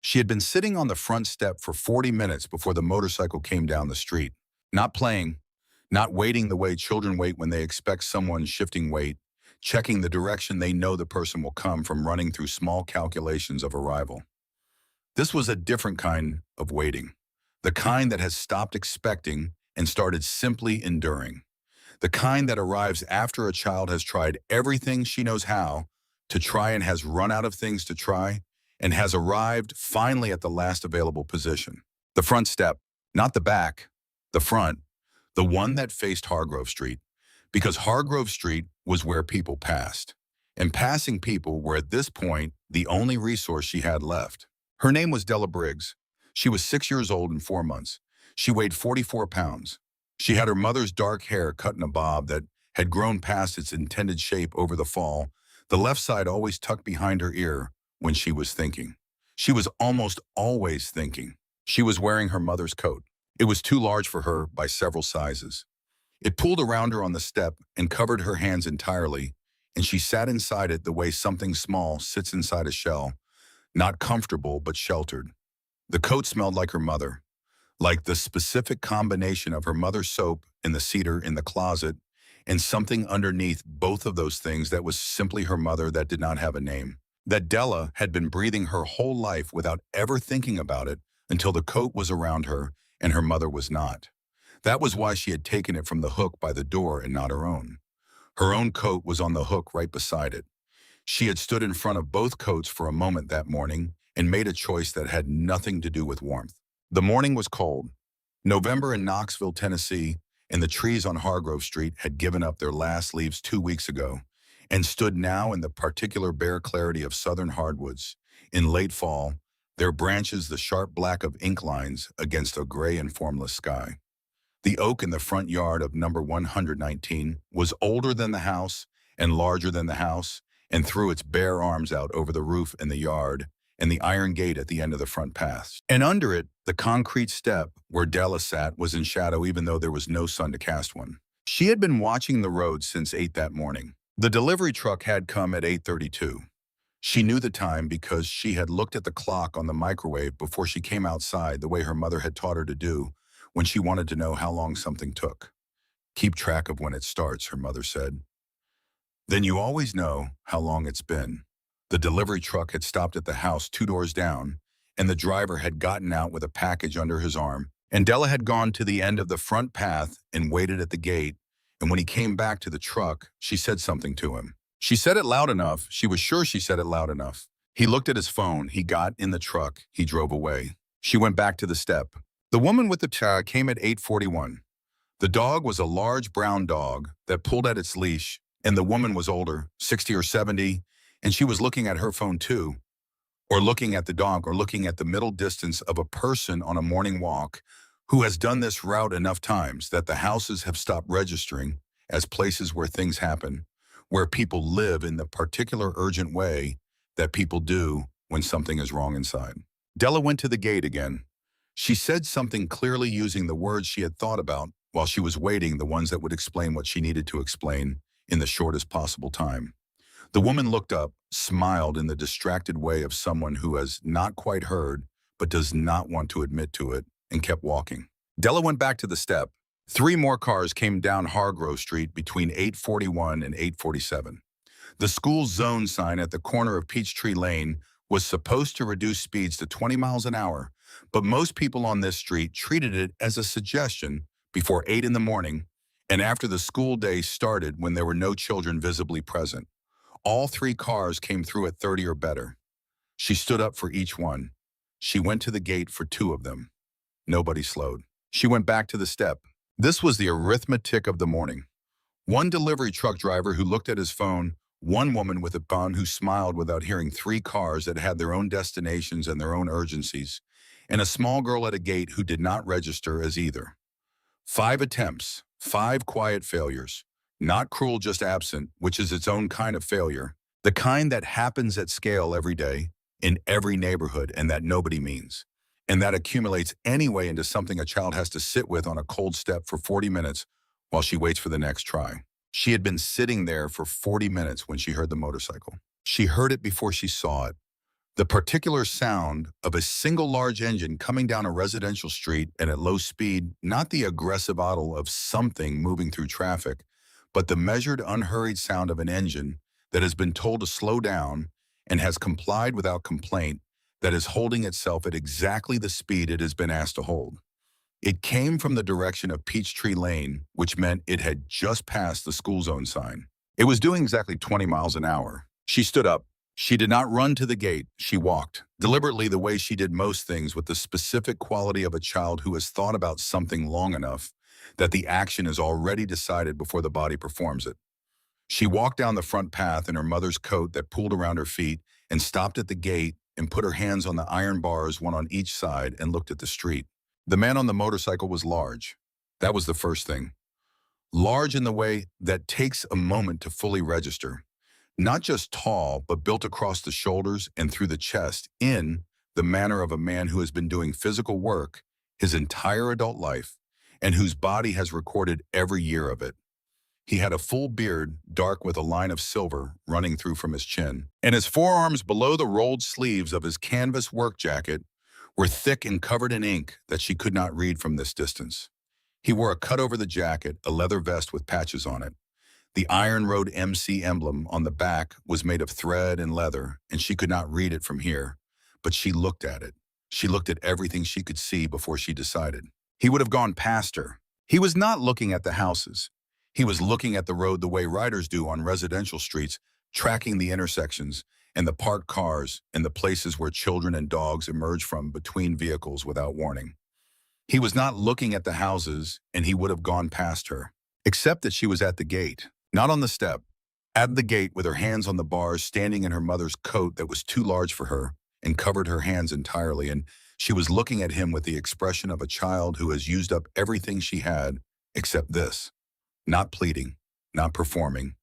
She had been sitting on the front step for 40 minutes before the motorcycle came down the street. Not playing, not waiting the way children wait when they expect someone shifting weight, checking the direction they know the person will come from, running through small calculations of arrival. This was a different kind of waiting, the kind that has stopped expecting and started simply enduring, the kind that arrives after a child has tried everything she knows how to try and has run out of things to try and has arrived finally at the last available position. The front step, not the back, the front, the one that faced Hargrove Street, because Hargrove Street was where people passed, and passing people were at this point the only resource she had left. Her name was Della Briggs. She was 6 years old and 4 months. She weighed 44 pounds. She had her mother's dark hair cut in a bob that had grown past its intended shape over the fall, the left side always tucked behind her ear when she was thinking. She was almost always thinking. She was wearing her mother's coat. It was too large for her by several sizes. It pulled around her on the step and covered her hands entirely, and she sat inside it the way something small sits inside a shell, not comfortable but sheltered. The coat smelled like her mother, like the specific combination of her mother's soap and the cedar in the closet, and something underneath both of those things that was simply her mother that did not have a name. That Della had been breathing her whole life without ever thinking about it until the coat was around her and her mother was not. That was why she had taken it from the hook by the door and not her own. Her own coat was on the hook right beside it. She had stood in front of both coats for a moment that morning and made a choice that had nothing to do with warmth. The morning was cold. November in Knoxville, Tennessee, and the trees on Hargrove Street had given up their last leaves 2 weeks ago and stood now in the particular bare clarity of southern hardwoods. In late fall, their branches the sharp black of ink lines against a gray and formless sky. The oak in the front yard of number 119 was older than the house and larger than the house and threw its bare arms out over the roof in the yard and the iron gate at the end of the front path. And under it, the concrete step where Della sat was in shadow even though there was no sun to cast one. She had been watching the road since 8 that morning. The delivery truck had come at 8:32. She knew the time because she had looked at the clock on the microwave before she came outside the way her mother had taught her to do when she wanted to know how long something took. Keep track of when it starts, her mother said. Then you always know how long it's been. The delivery truck had stopped at the house 2 doors down, and the driver had gotten out with a package under his arm, and Della had gone to the end of the front path and waited at the gate, and when he came back to the truck, she said something to him. She said it loud enough. She was sure she said it loud enough. He looked at his phone. He got in the truck. He drove away. She went back to the step. The woman with the child came at 8:41. The dog was a large brown dog that pulled at its leash, and the woman was older, 60 or 70, and she was looking at her phone too, or looking at the dog, or looking at the middle distance of a person on a morning walk who has done this route enough times that the houses have stopped registering as places where things happen, where people live in the particular urgent way that people do when something is wrong inside. Della went to the gate again. She said something clearly using the words she had thought about while she was waiting, the ones that would explain what she needed to explain in the shortest possible time. The woman looked up, smiled in the distracted way of someone who has not quite heard but does not want to admit to it, and kept walking. Della went back to the step. 3 more cars came down Hargrove Street between 8:41 and 8:47. The school zone sign at the corner of Peachtree Lane was supposed to reduce speeds to 20 miles an hour, but most people on this street treated it as a suggestion before 8 in the morning and after the school day started when there were no children visibly present. All 3 cars came through at 30 or better. She stood up for each one. She went to the gate for 2 of them. Nobody slowed. She went back to the step. This was the arithmetic of the morning. 1 delivery truck driver who looked at his phone, 1 woman with a bun who smiled without hearing 3 cars that had their own destinations and their own urgencies, and a small girl at a gate who did not register as either. 5 attempts, 5 quiet failures. Not cruel, just absent, which is its own kind of failure. The kind that happens at scale every day, in every neighborhood, and that nobody means. And that accumulates anyway into something a child has to sit with on a cold step for 40 minutes while she waits for the next try. She had been sitting there for 40 minutes when she heard the motorcycle. She heard it before she saw it, The particular sound of a single large engine coming down a residential street and at low speed, not the aggressive oddle of something moving through traffic, but the measured, unhurried sound of an engine that has been told to slow down and has complied without complaint, that is holding itself at exactly the speed it has been asked to hold. It came from the direction of Peachtree Lane, which meant it had just passed the school zone sign. It was doing exactly 20 miles an hour. She stood up. She did not run to the gate. She walked, deliberately the way she did most things, with the specific quality of a child who has thought about something long enough that the action is already decided before the body performs it. She walked down the front path in her mother's coat that pulled around her feet and stopped at the gate and put her hands on the iron bars, one on each side, and looked at the street. The man on the motorcycle was large. That was the first thing. Large in the way that takes a moment to fully register. Not just tall, but built across the shoulders and through the chest in the manner of a man who has been doing physical work his entire adult life and whose body has recorded every year of it. He had a full beard, dark with a line of silver running through from his chin, and his forearms below the rolled sleeves of his canvas work jacket were thick and covered in ink that she could not read from this distance. He wore a cut over the jacket, a leather vest with patches on it. The Iron Road MC emblem on the back was made of thread and leather, and she could not read it from here, but she looked at it. She looked at everything she could see before she decided. He would have gone past her. He was not looking at the houses. He was looking at the road the way riders do on residential streets, tracking the intersections and the parked cars and the places where children and dogs emerge from between vehicles without warning. He was not looking at the houses, and he would have gone past her, except that she was at the gate, not on the step, at the gate with her hands on the bars, standing in her mother's coat that was too large for her and covered her hands entirely, and she was looking at him with the expression of a child who has used up everything she had except this. Not pleading, not performing,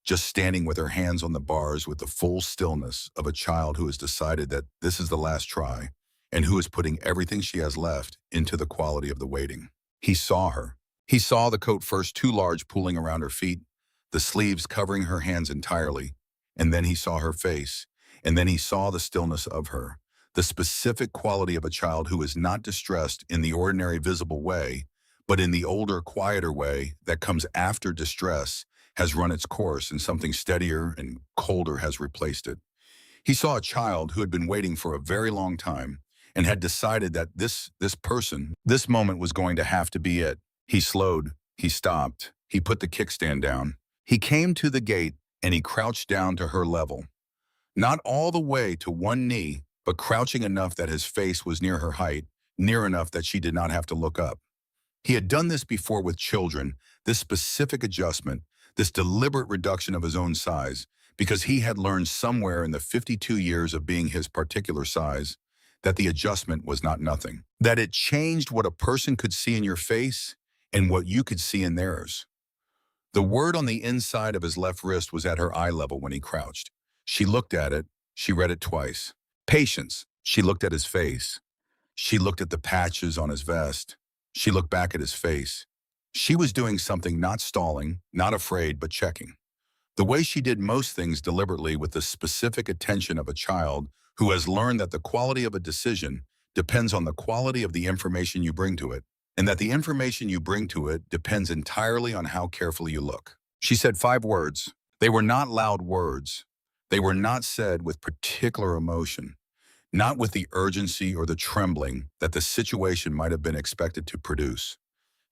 just standing with her hands on the bars with the full stillness of a child who has decided that this is the last try and who is putting everything she has left into the quality of the waiting. He saw her. He saw the coat first too large pulling around her feet, the sleeves covering her hands entirely, and then he saw her face, and then he saw the stillness of her, the specific quality of a child who is not distressed in the ordinary visible way, but in the older, quieter way that comes after distress has run its course and something steadier and colder has replaced it. He saw a child who had been waiting for a very long time and had decided that this moment was going to have to be it. He slowed, he stopped, he put the kickstand down. He came to the gate and he crouched down to her level. Not all the way to one knee, but crouching enough that his face was near her height, near enough that she did not have to look up. He had done this before with children, this specific adjustment, this deliberate reduction of his own size, because he had learned somewhere in the 52 years of being his particular size that the adjustment was not nothing, that it changed what a person could see in your face and what you could see in theirs. The word on the inside of his left wrist was at her eye level when he crouched. She looked at it. She read it twice. Patience. She looked at his face. She looked at the patches on his vest. She looked back at his face. She was doing something, not stalling, not afraid, but checking. The way she did most things deliberately, with the specific attention of a child who has learned that the quality of a decision depends on the quality of the information you bring to it, and that the information you bring to it depends entirely on how carefully you look. She said 5 words. They were not loud words. They were not said with particular emotion, not with the urgency or the trembling that the situation might have been expected to produce.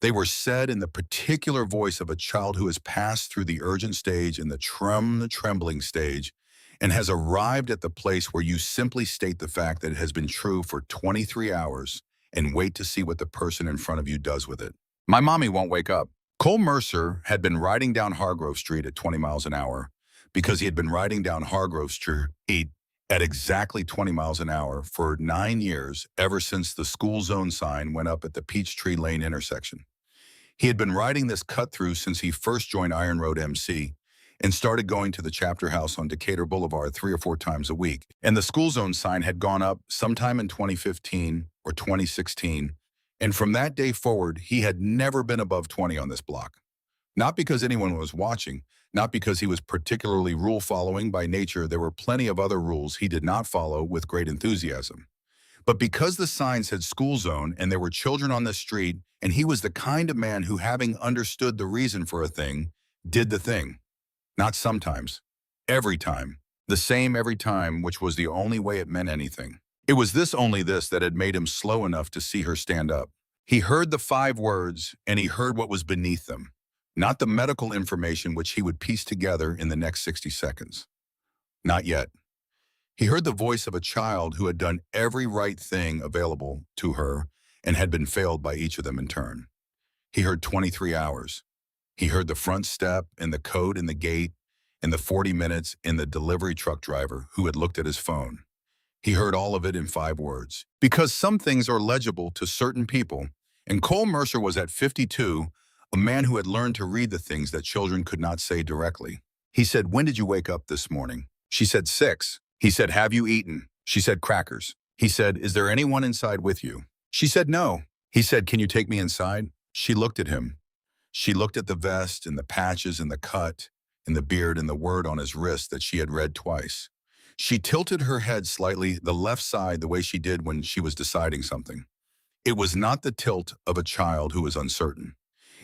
They were said in the particular voice of a child who has passed through the urgent stage and the trembling stage and has arrived at the place where you simply state the fact that it has been true for 23 hours and wait to see what the person in front of you does with it. My mommy won't wake up. Cole Mercer had been riding down Hargrove Street at 20 miles an hour because he had been riding down Hargrove Street at exactly 20 miles an hour for 9 years, ever since the school zone sign went up at the Peachtree Lane intersection. He had been riding this cut-through since he first joined Iron Road MC and started going to the chapter house on Decatur Boulevard 3 or 4 times a week. And the school zone sign had gone up sometime in 2015 or 2016. And from that day forward, he had never been above 20 on this block. Not because anyone was watching, Not because he was particularly rule-following by nature, there were plenty of other rules he did not follow with great enthusiasm. But because the sign said school zone and there were children on the street, and he was the kind of man who, having understood the reason for a thing, did the thing. Not sometimes. Every time. The same every time, which was the only way it meant anything. It was this only this that had made him slow enough to see her stand up. He heard the 5 words, and he heard what was beneath them. Not the medical information which he would piece together in the next 60 seconds. Not yet. He heard the voice of a child who had done every right thing available to her and had been failed by each of them in turn. He heard 23 hours. He heard the front step and the code in the gate and the 40 minutes in the delivery truck driver who had looked at his phone. He heard all of it in 5 words. Because some things are legible to certain people, and Cole Mercer was at 52, a man who had learned to read the things that children could not say directly. He said, "When did you wake up this morning?" She said, "6. He said, "Have you eaten?" She said, "Crackers." He said, "Is there anyone inside with you?" She said, "No." He said, "Can you take me inside?" She looked at him. She looked at the vest and the patches and the cut and the beard and the word on his wrist that she had read twice. She tilted her head slightly the left side the way she did when she was deciding something. It was not the tilt of a child who was uncertain.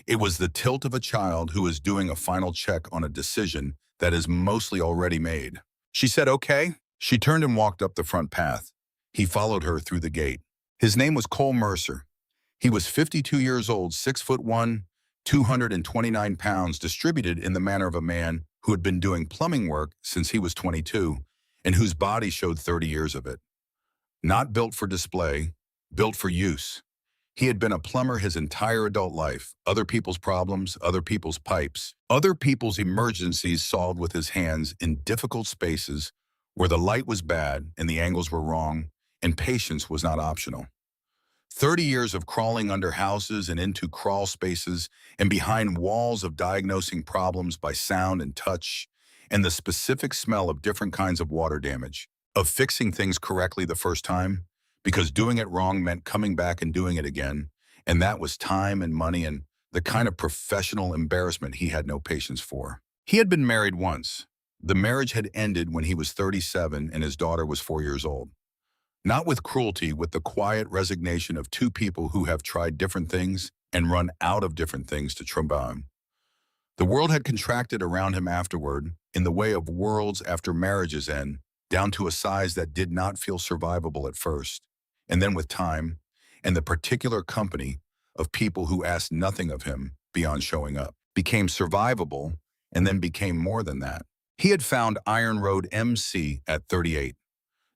It was the tilt of a child who is doing a final check on a decision that is mostly already made. She said, "Okay." She turned and walked up the front path. He followed her through the gate. His name was Cole Mercer. He was 52 years old, 6'1", 229 pounds, distributed in the manner of a man who had been doing plumbing work since he was 22 and whose body showed 30 years of it. Not built for display, built for use. He had been a plumber his entire adult life. Other people's problems, other people's pipes, other people's emergencies solved with his hands in difficult spaces where the light was bad and the angles were wrong and patience was not optional. 30 years of crawling under houses and into crawl spaces and behind walls of diagnosing problems by sound and touch and the specific smell of different kinds of water damage, of fixing things correctly the first time, because doing it wrong meant coming back and doing it again, and that was time and money and the kind of professional embarrassment he had no patience for. He had been married once. The marriage had ended when he was 37 and his daughter was 4 years old. Not with cruelty, with the quiet resignation of 2 people who have tried different things and run out of different things to trombone. The world had contracted around him afterward, in the way of worlds after marriage's end, down to a size that did not feel survivable at first. And then with time, and the particular company of people who asked nothing of him beyond showing up, became survivable, and then became more than that. He had found Iron Road MC at 38.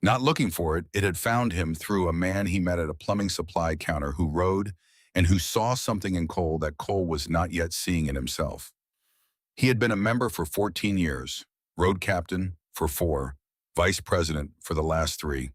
Not looking for it, it had found him through a man he met at a plumbing supply counter who rode and who saw something in Cole that Cole was not yet seeing in himself. He had been a member for 14 years, road captain for 4, vice president for the last 3.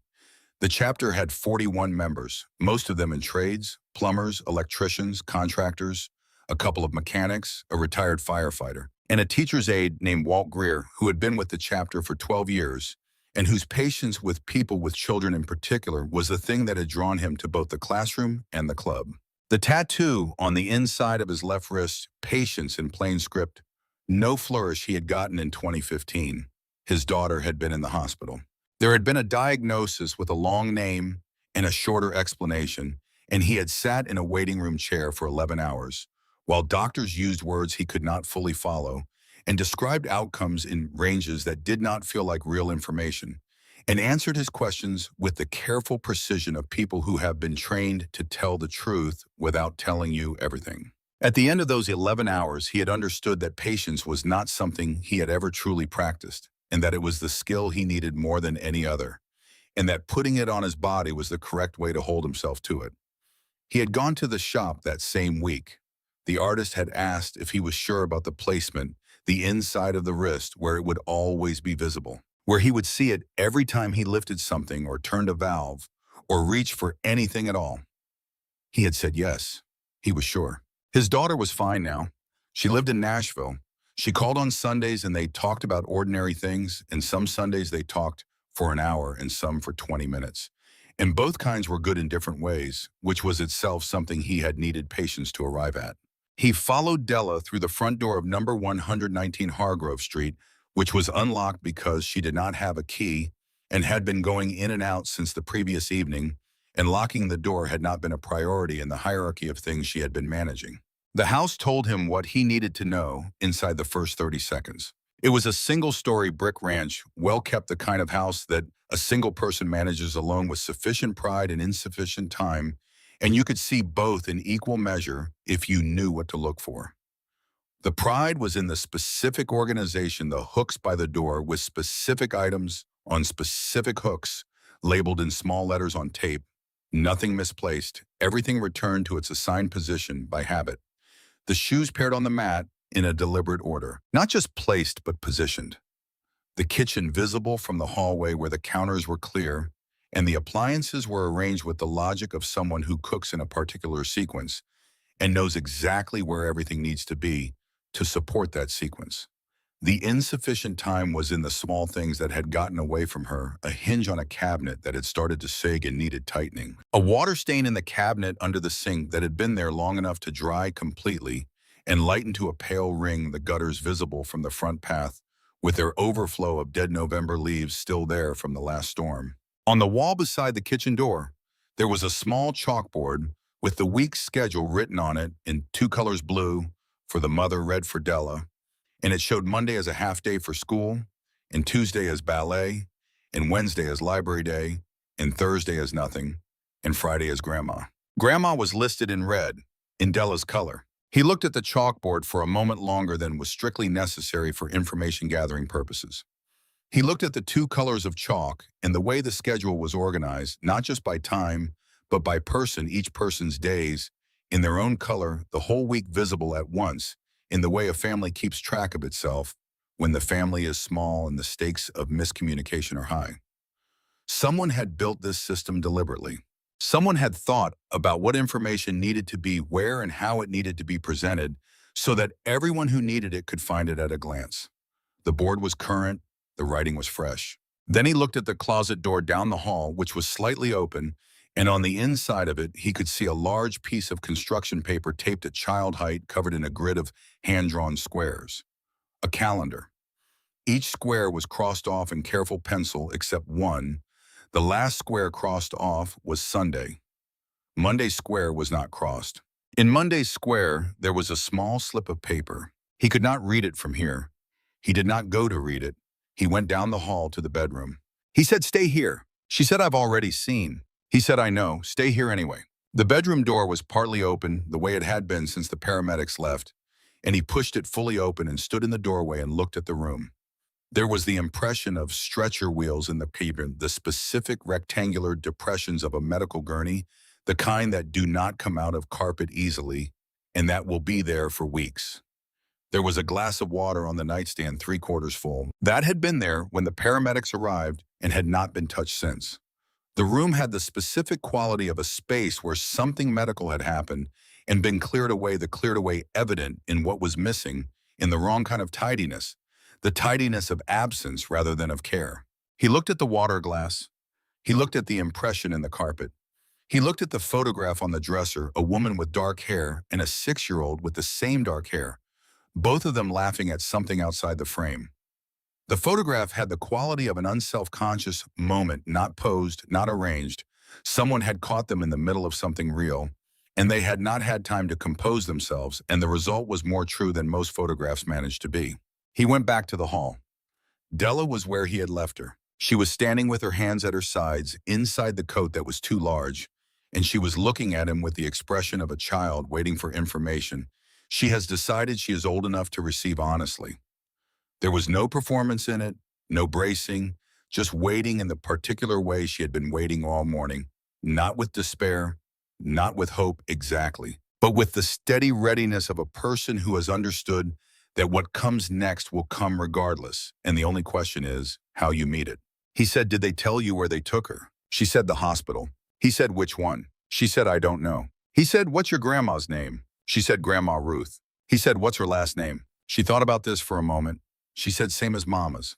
The chapter had 41 members, most of them in trades, plumbers, electricians, contractors, a couple of mechanics, a retired firefighter, and a teacher's aide named Walt Greer, who had been with the chapter for 12 years, and whose patience with people, with children in particular, was the thing that had drawn him to both the classroom and the club. The tattoo on the inside of his left wrist, patience in plain script, no flourish he had gotten in 2015. His daughter had been in the hospital. There had been a diagnosis with a long name and a shorter explanation, and he had sat in a waiting room chair for 11 hours, while doctors used words he could not fully follow and described outcomes in ranges that did not feel like real information, and answered his questions with the careful precision of people who have been trained to tell the truth without telling you everything. At the end of those 11 hours, he had understood that patience was not something he had ever truly practiced, and that it was the skill he needed more than any other, and that putting it on his body was the correct way to hold himself to it. He had gone to the shop that same week. The artist had asked if he was sure about the placement, the inside of the wrist, where it would always be visible, where he would see it every time he lifted something or turned a valve or reached for anything at all. He had said yes. He was sure. His daughter was fine now. She lived in Nashville. She called on Sundays and they talked about ordinary things, and some Sundays they talked for an hour and some for 20 minutes. And both kinds were good in different ways, which was itself something he had needed patience to arrive at. He followed Della through the front door of number 119 Hargrove Street, which was unlocked because she did not have a key and had been going in and out since the previous evening, and locking the door had not been a priority in the hierarchy of things she had been managing. The house told him what he needed to know inside the first 30 seconds. It was a single-story brick ranch, well-kept, the kind of house that a single person manages alone with sufficient pride and insufficient time, and you could see both in equal measure if you knew what to look for. The pride was in the specific organization, the hooks by the door with specific items on specific hooks, labeled in small letters on tape, nothing misplaced, everything returned to its assigned position by habit. The shoes paired on the mat in a deliberate order, not just placed but positioned. The kitchen visible from the hallway where the counters were clear, and the appliances were arranged with the logic of someone who cooks in a particular sequence and knows exactly where everything needs to be to support that sequence. The insufficient time was in the small things that had gotten away from her, a hinge on a cabinet that had started to sag and needed tightening, a water stain in the cabinet under the sink that had been there long enough to dry completely and lighten to a pale ring, the gutters visible from the front path, with their overflow of dead November leaves still there from the last storm. On the wall beside the kitchen door, there was a small chalkboard with the week's schedule written on it in two colors: blue for the mother, red for Della, and it showed Monday as a half day for school, and Tuesday as ballet, and Wednesday as library day, and Thursday as nothing, and Friday as grandma. Grandma was listed in red, in Della's color. He looked at the chalkboard for a moment longer than was strictly necessary for information gathering purposes. He looked at the two colors of chalk and the way the schedule was organized, not just by time, but by person, each person's days, in their own color, the whole week visible at once, in the way a family keeps track of itself when the family is small and the stakes of miscommunication are high. Someone had built this system deliberately. Someone had thought about what information needed to be where and how it needed to be presented so that everyone who needed it could find it at a glance. The board was current, the writing was fresh. Then he looked at the closet door down the hall, which was slightly open, and on the inside of it, he could see a large piece of construction paper taped at child height, covered in a grid of hand-drawn squares. A calendar. Each square was crossed off in careful pencil except one. The last square crossed off was Sunday. Monday's square was not crossed. In Monday's square, there was a small slip of paper. He could not read it from here. He did not go to read it. He went down the hall to the bedroom. He said, "Stay here." She said, "I've already seen." He said, "I know. Stay here anyway." The bedroom door was partly open, the way it had been since the paramedics left, and he pushed it fully open and stood in the doorway and looked at the room. There was the impression of stretcher wheels in the cabin, the specific rectangular depressions of a medical gurney, the kind that do not come out of carpet easily, and that will be there for weeks. There was a glass of water on the nightstand, 3/4 full. That had been there when the paramedics arrived and had not been touched since. The room had the specific quality of a space where something medical had happened and been cleared away evident in what was missing, in the wrong kind of tidiness, the tidiness of absence rather than of care. He looked at the water glass. He looked at the impression in the carpet. He looked at the photograph on the dresser, a woman with dark hair and a 6-year-old with the same dark hair, both of them laughing at something outside the frame. The photograph had the quality of an unself-conscious moment, not posed, not arranged. Someone had caught them in the middle of something real, and they had not had time to compose themselves, and the result was more true than most photographs managed to be. He went back to the hall. Della was where he had left her. She was standing with her hands at her sides, inside the coat that was too large, and she was looking at him with the expression of a child waiting for information. She has decided she is old enough to receive honestly. There was no performance in it, no bracing, just waiting in the particular way she had been waiting all morning, not with despair, not with hope exactly, but with the steady readiness of a person who has understood that what comes next will come regardless, and the only question is how you meet it. He said, "Did they tell you where they took her?" She said, "The hospital." He said, "Which one?" She said, "I don't know." He said, "What's your grandma's name?" She said, "Grandma Ruth." He said, "What's her last name?" She thought about this for a moment. She said, "Same as Mama's.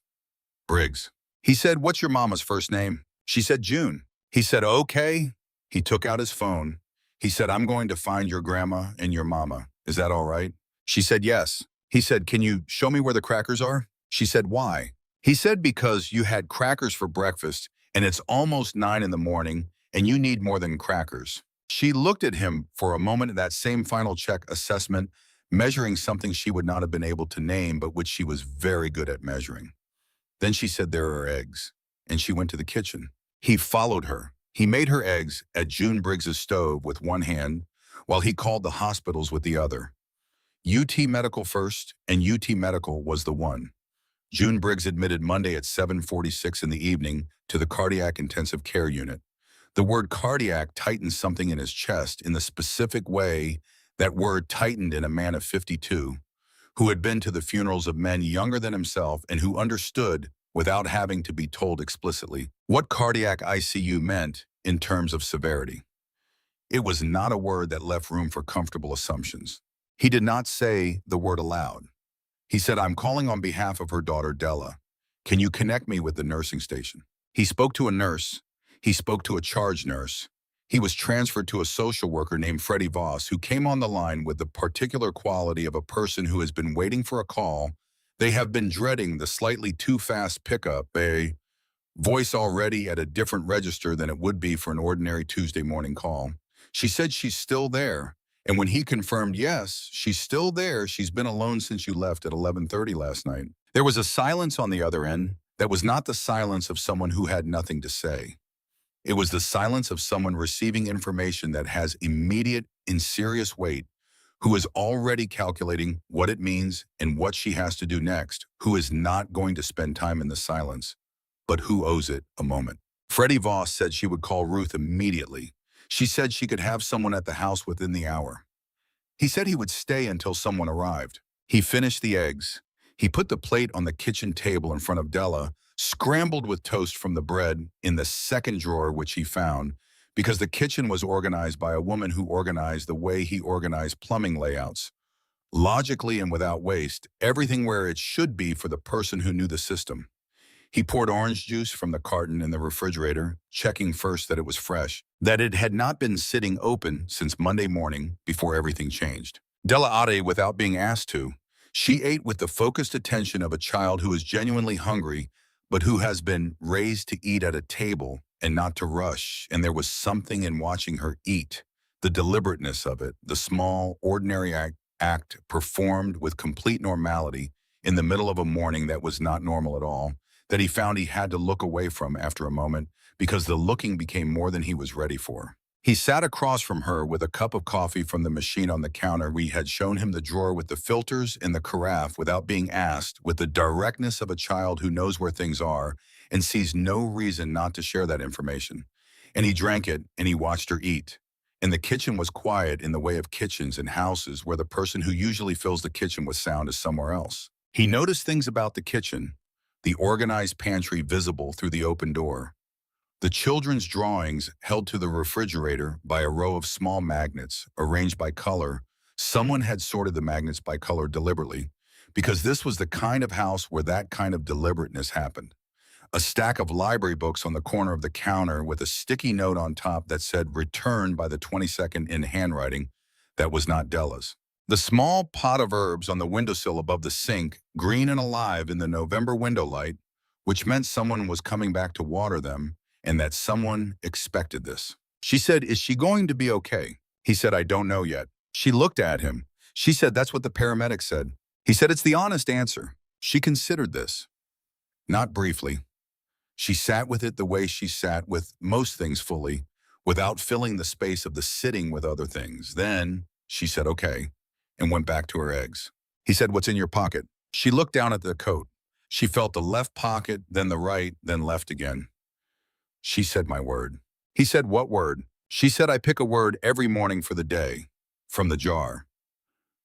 Briggs." He said, "What's your mama's first name?" She said, "June." He said, "Okay." He took out his phone. He said, "I'm going to find your grandma and your mama. Is that all right? She said yes. He said, can you show me where the crackers are? She said, why? He said, because you had crackers for breakfast and it's almost 9 in the morning and you need more than crackers. She looked at him for a moment in that same final check assessment, measuring something she would not have been able to name, but which she was very good at measuring. Then she said, there are eggs, and she went to the kitchen. He followed her. He made her eggs at June Briggs's stove with one hand, while he called the hospitals with the other. UT Medical first, and UT Medical was the one. June Briggs admitted Monday at 7:46 in the evening to the cardiac intensive care unit. The word cardiac tightened something in his chest in the specific way that word tightened in a man of 52, who had been to the funerals of men younger than himself and who understood, without having to be told explicitly, what cardiac ICU meant in terms of severity. It was not a word that left room for comfortable assumptions. He did not say the word aloud. He said, I'm calling on behalf of her daughter, Della. Can you connect me with the nursing station? He spoke to a nurse. He spoke to a charge nurse. He was transferred to a social worker named Freddie Voss, who came on the line with the particular quality of a person who has been waiting for a call. They have been dreading the slightly too fast pickup, a voice already at a different register than it would be for an ordinary Tuesday morning call. She said she's still there. And when he confirmed, yes, she's still there, she's been alone since you left at 11:30 last night. There was a silence on the other end that was not the silence of someone who had nothing to say. It was the silence of someone receiving information that has immediate and serious weight, who is already calculating what it means and what she has to do next, who is not going to spend time in the silence, but who owes it a moment. Freddie Voss said she would call Ruth immediately. She said she could have someone at the house within the hour. He said he would stay until someone arrived. He finished the eggs. He put the plate on the kitchen table in front of Della, scrambled with toast from the bread in the second drawer which he found, because the kitchen was organized by a woman who organized the way he organized plumbing layouts. Logically and without waste, everything where it should be for the person who knew the system. He poured orange juice from the carton in the refrigerator, checking first that it was fresh, that it had not been sitting open since Monday morning before everything changed. Della ate without being asked to. She ate with the focused attention of a child who is genuinely hungry, but who has been raised to eat at a table and not to rush, and there was something in watching her eat, the deliberateness of it, the small, ordinary act performed with complete normality in the middle of a morning that was not normal at all, that he found he had to look away from after a moment because the looking became more than he was ready for. He sat across from her with a cup of coffee from the machine on the counter. We had shown him the drawer with the filters and the carafe without being asked, with the directness of a child who knows where things are and sees no reason not to share that information. And he drank it and he watched her eat. And the kitchen was quiet in the way of kitchens and houses where the person who usually fills the kitchen with sound is somewhere else. He noticed things about the kitchen. The organized pantry visible through the open door. The children's drawings held to the refrigerator by a row of small magnets arranged by color. Someone had sorted the magnets by color deliberately, because this was the kind of house where that kind of deliberateness happened. A stack of library books on the corner of the counter with a sticky note on top that said "Return by the 22nd" in handwriting that was not Della's. The small pot of herbs on the windowsill above the sink, green and alive in the November window light, which meant someone was coming back to water them, and that someone expected this. She said, is she going to be okay? He said, I don't know yet. She looked at him. She said, that's what the paramedic said. He said, it's the honest answer. She considered this. Not briefly. She sat with it the way she sat with most things fully, without filling the space of the sitting with other things. Then she said, okay, and went back to her eggs. He said, what's in your pocket? She looked down at the coat. She felt the left pocket, then the right, then left again. She said, my word. He said, what word? She said, I pick a word every morning for the day, from the jar.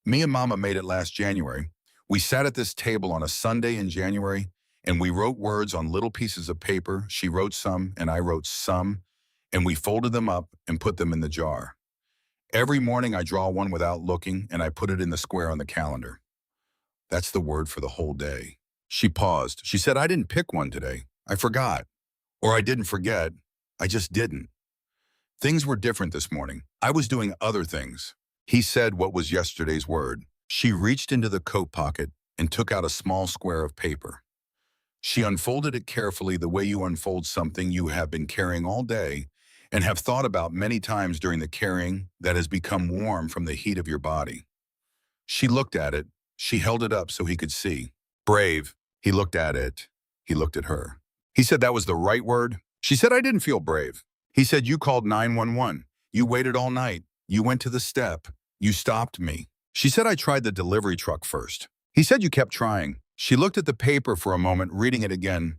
Me and Mama made it last January. We sat at this table on a Sunday in January, and we wrote words on little pieces of paper. She wrote some, and I wrote some, and we folded them up and put them in the jar. Every morning I draw one without looking, and I put it in the square on the calendar. That's the word for the whole day. She paused. She said, I didn't pick one today. I forgot. Or I didn't forget. I just didn't. Things were different this morning. I was doing other things. He said what was yesterday's word. She reached into the coat pocket and took out a small square of paper. She unfolded it carefully the way you unfold something you have been carrying all day and have thought about many times during the carrying that has become warm from the heat of your body. She looked at it. She held it up so he could see. Brave. He looked at it. He looked at her. He said that was the right word. She said, I didn't feel brave. He said, you called 911. You waited all night. You went to the step. You stopped me. She said, I tried the delivery truck first. He said, you kept trying. She looked at the paper for a moment, reading it again.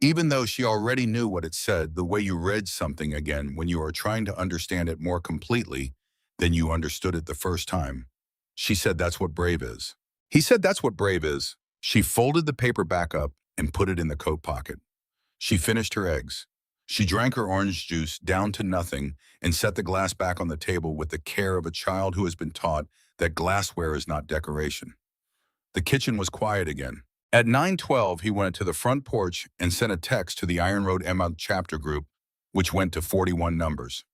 Even though she already knew what it said, the way you read something again when you are trying to understand it more completely than you understood it the first time. She said, that's what brave is. He said, that's what brave is. She folded the paper back up and put it in the coat pocket. She finished her eggs. She drank her orange juice down to nothing and set the glass back on the table with the care of a child who has been taught that glassware is not decoration. The kitchen was quiet again. At 9:12, he went to the front porch and sent a text to the Iron Road Emma chapter group, which went to 41 numbers.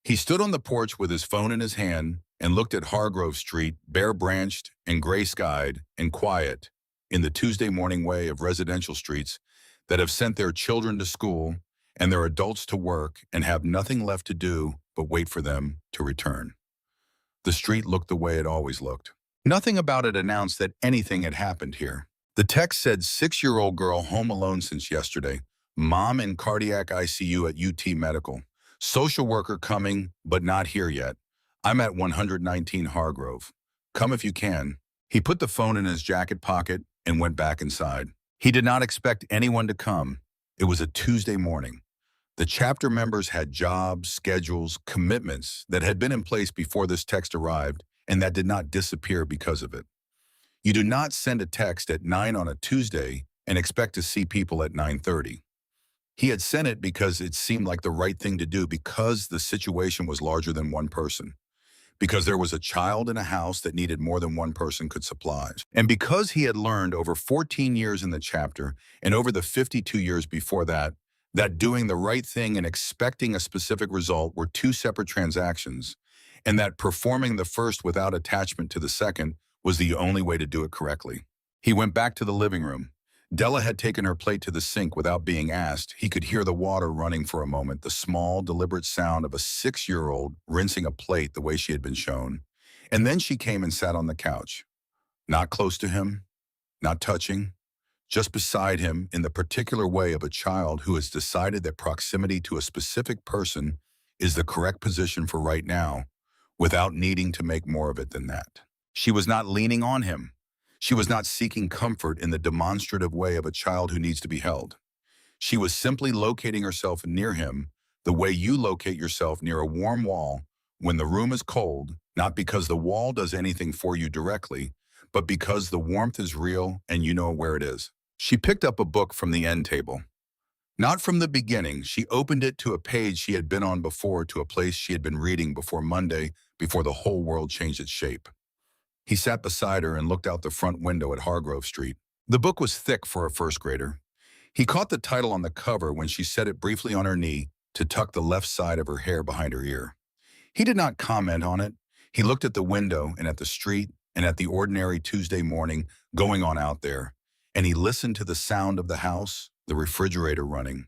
He stood on the porch with his phone in his hand and looked at Hargrove Street, bare-branched and gray-skied and quiet, in the Tuesday morning way of residential streets that have sent their children to school and their adults to work and have nothing left to do but wait for them to return. The street looked the way it always looked. Nothing about it announced that anything had happened here. The text said 6-year-old girl home alone since yesterday, mom in cardiac ICU at UT Medical, social worker coming but not here yet. I'm at 119 Hargrove. Come if you can. He put the phone in his jacket pocket and went back inside. He did not expect anyone to come. It was a Tuesday morning. The chapter members had jobs, schedules, commitments that had been in place before this text arrived and that did not disappear because of it. You do not send a text at 9 on a Tuesday and expect to see people at 9:30. He had sent it because it seemed like the right thing to do because the situation was larger than one person, because there was a child in a house that needed more than one person could supply, and because he had learned over 14 years in the chapter and over the 52 years before that, that doing the right thing and expecting a specific result were two separate transactions, and that performing the first without attachment to the second was the only way to do it correctly. He went back to the living room. Della had taken her plate to the sink without being asked. He could hear the water running for a moment, the small, deliberate sound of a 6-year-old rinsing a plate the way she had been shown. And then she came and sat on the couch. Not close to him, not touching, just beside him in the particular way of a child who has decided that proximity to a specific person is the correct position for right now, without needing to make more of it than that. She was not leaning on him. She was not seeking comfort in the demonstrative way of a child who needs to be held. She was simply locating herself near him the way you locate yourself near a warm wall when the room is cold, not because the wall does anything for you directly, but because the warmth is real and you know where it is. She picked up a book from the end table. Not from the beginning. She opened it to a page she had been on before, to a place she had been reading before Monday, before the whole world changed its shape. He sat beside her and looked out the front window at Hargrove Street. The book was thick for a first grader. He caught the title on the cover when she set it briefly on her knee to tuck the left side of her hair behind her ear. He did not comment on it. He looked at the window and at the street and at the ordinary Tuesday morning going on out there, and he listened to the sound of the house, the refrigerator running,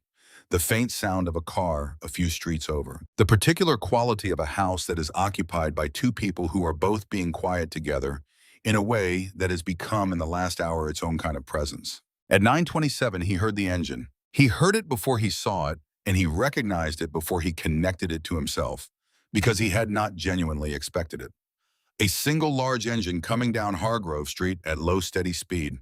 the faint sound of a car a few streets over, the particular quality of a house that is occupied by two people who are both being quiet together in a way that has become in the last hour its own kind of presence. At 9:27, he heard the engine. He heard it before he saw it, and he recognized it before he connected it to himself, because he had not genuinely expected it. A single large engine coming down Hargrove Street at low, steady speed.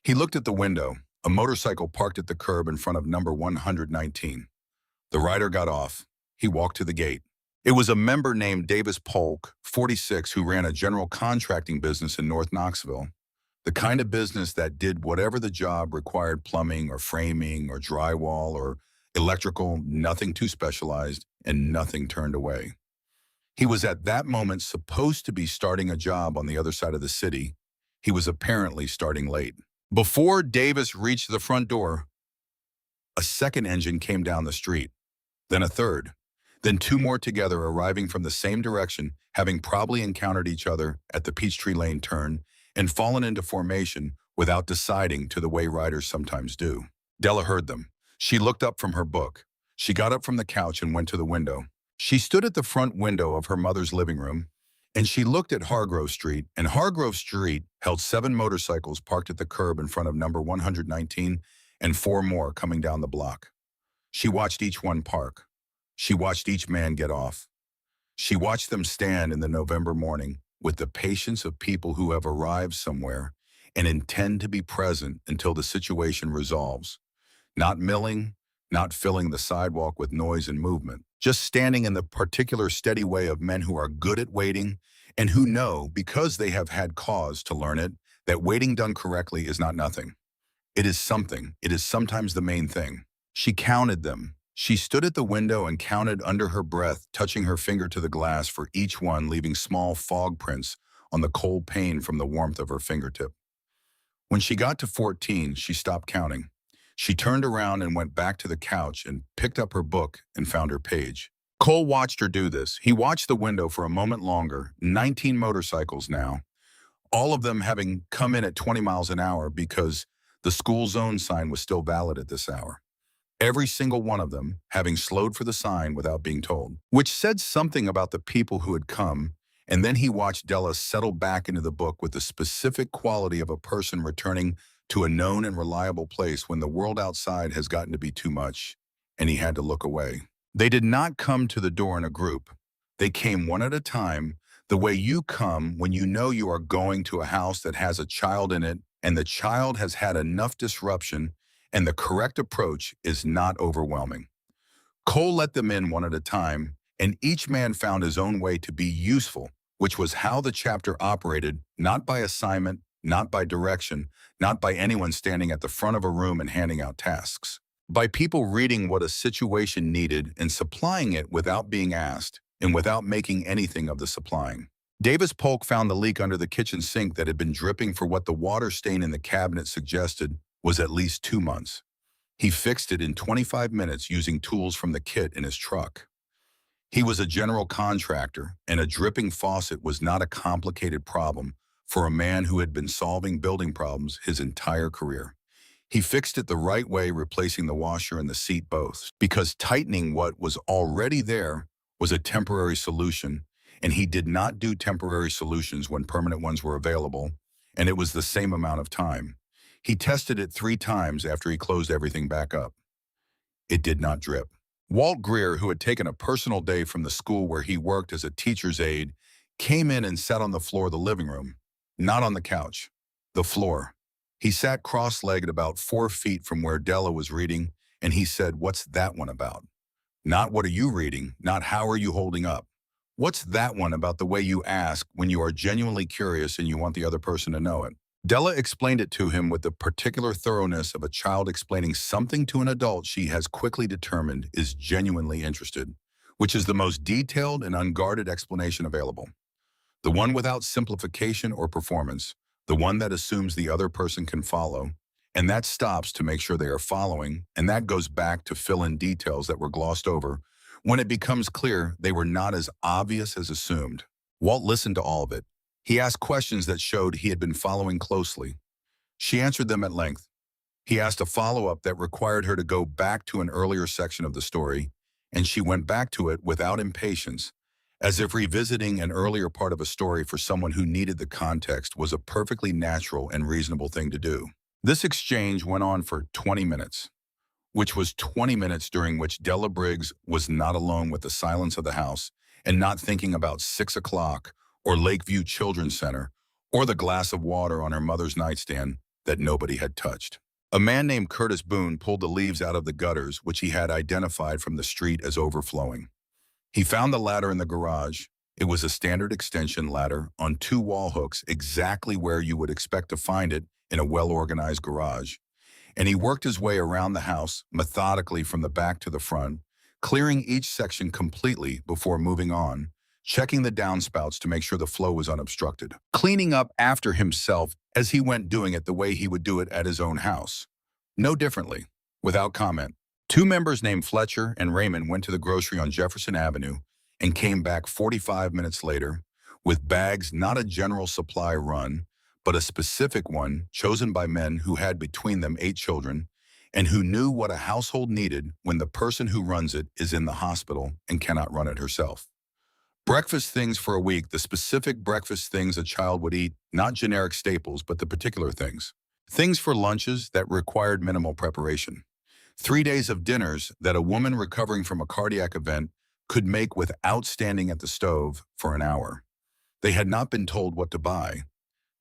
He looked at the window. A motorcycle parked at the curb in front of number 119. The rider got off. He walked to the gate. It was a member named Davis Polk, 46, who ran a general contracting business in North Knoxville. The kind of business that did whatever the job required: plumbing or framing or drywall or electrical, nothing too specialized and nothing turned away. He was at that moment supposed to be starting a job on the other side of the city. He was apparently starting late. Before Davis reached the front door, a second engine came down the street, then a third. Then two more together arriving from the same direction, having probably encountered each other at the Peachtree Lane turn and fallen into formation without deciding to the way riders sometimes do. Della heard them. She looked up from her book. She got up from the couch and went to the window. She stood at the front window of her mother's living room, and she looked at Hargrove Street, and Hargrove Street held 7 motorcycles parked at the curb in front of number 119 and 4 more coming down the block. She watched each one park. She watched each man get off. She watched them stand in the November morning with the patience of people who have arrived somewhere and intend to be present until the situation resolves. Not milling, not filling the sidewalk with noise and movement, just standing in the particular steady way of men who are good at waiting and who know, because they have had cause to learn it, that waiting done correctly is not nothing. It is something. It is sometimes the main thing. She counted them. She stood at the window and counted under her breath, touching her finger to the glass for each one, leaving small fog prints on the cold pane from the warmth of her fingertip. When she got to 14, she stopped counting. She turned around and went back to the couch and picked up her book and found her page. Cole watched her do this. He watched the window for a moment longer, 19 motorcycles now, all of them having come in at 20 miles an hour because the school zone sign was still valid at this hour. Every single one of them having slowed for the sign without being told, which said something about the people who had come. And then he watched Della settle back into the book with the specific quality of a person returning to a known and reliable place when the world outside has gotten to be too much, and he had to look away. They did not come to the door in a group. They came one at a time, the way you come when you know you are going to a house that has a child in it, and the child has had enough disruption, and the correct approach is not overwhelming. Cole let them in one at a time, and each man found his own way to be useful, which was how the chapter operated, not by assignment, not by direction, not by anyone standing at the front of a room and handing out tasks. By people reading what a situation needed and supplying it without being asked and without making anything of the supplying. Davis Polk found the leak under the kitchen sink that had been dripping for what the water stain in the cabinet suggested was at least 2 months. He fixed it in 25 minutes using tools from the kit in his truck. He was a general contractor, and a dripping faucet was not a complicated problem for a man who had been solving building problems his entire career. He fixed it the right way, replacing the washer and the seat both, because tightening what was already there was a temporary solution, and he did not do temporary solutions when permanent ones were available, and it was the same amount of time. He tested it 3 times after he closed everything back up. It did not drip. Walt Greer, who had taken a personal day from the school where he worked as a teacher's aide, came in and sat on the floor of the living room, not on the couch, the floor. He sat cross-legged about 4 feet from where Della was reading, and he said, "What's that one about?" Not "what are you reading?" Not "how are you holding up?" What's that one about the way you ask when you are genuinely curious and you want the other person to know it? Della explained it to him with the particular thoroughness of a child explaining something to an adult she has quickly determined is genuinely interested, which is the most detailed and unguarded explanation available. The one without simplification or performance, the one that assumes the other person can follow, and that stops to make sure they are following, and that goes back to fill in details that were glossed over when it becomes clear they were not as obvious as assumed. Walt listened to all of it. He asked questions that showed he had been following closely. She answered them at length. He asked a follow-up that required her to go back to an earlier section of the story, and she went back to it without impatience, as if revisiting an earlier part of a story for someone who needed the context was a perfectly natural and reasonable thing to do. This exchange went on for 20 minutes, which was 20 minutes during which Della Briggs was not alone with the silence of the house and not thinking about 6 o'clock or Lakeview Children's Center or the glass of water on her mother's nightstand that nobody had touched. A man named Curtis Boone pulled the leaves out of the gutters, which he had identified from the street as overflowing. He found the ladder in the garage. It was a standard extension ladder on 2 wall hooks, exactly where you would expect to find it in a well-organized garage. And he worked his way around the house methodically from the back to the front, clearing each section completely before moving on, checking the downspouts to make sure the flow was unobstructed, cleaning up after himself as he went, doing it the way he would do it at his own house. No differently, without comment. Two members named Fletcher and Raymond went to the grocery on Jefferson Avenue and came back 45 minutes later with bags, not a general supply run, but a specific one chosen by men who had between them 8 children and who knew what a household needed when the person who runs it is in the hospital and cannot run it herself. Breakfast things for a week, the specific breakfast things a child would eat, not generic staples, but the particular things. Things for lunches that required minimal preparation. 3 days of dinners that a woman recovering from a cardiac event could make without standing at the stove for an hour. They had not been told what to buy.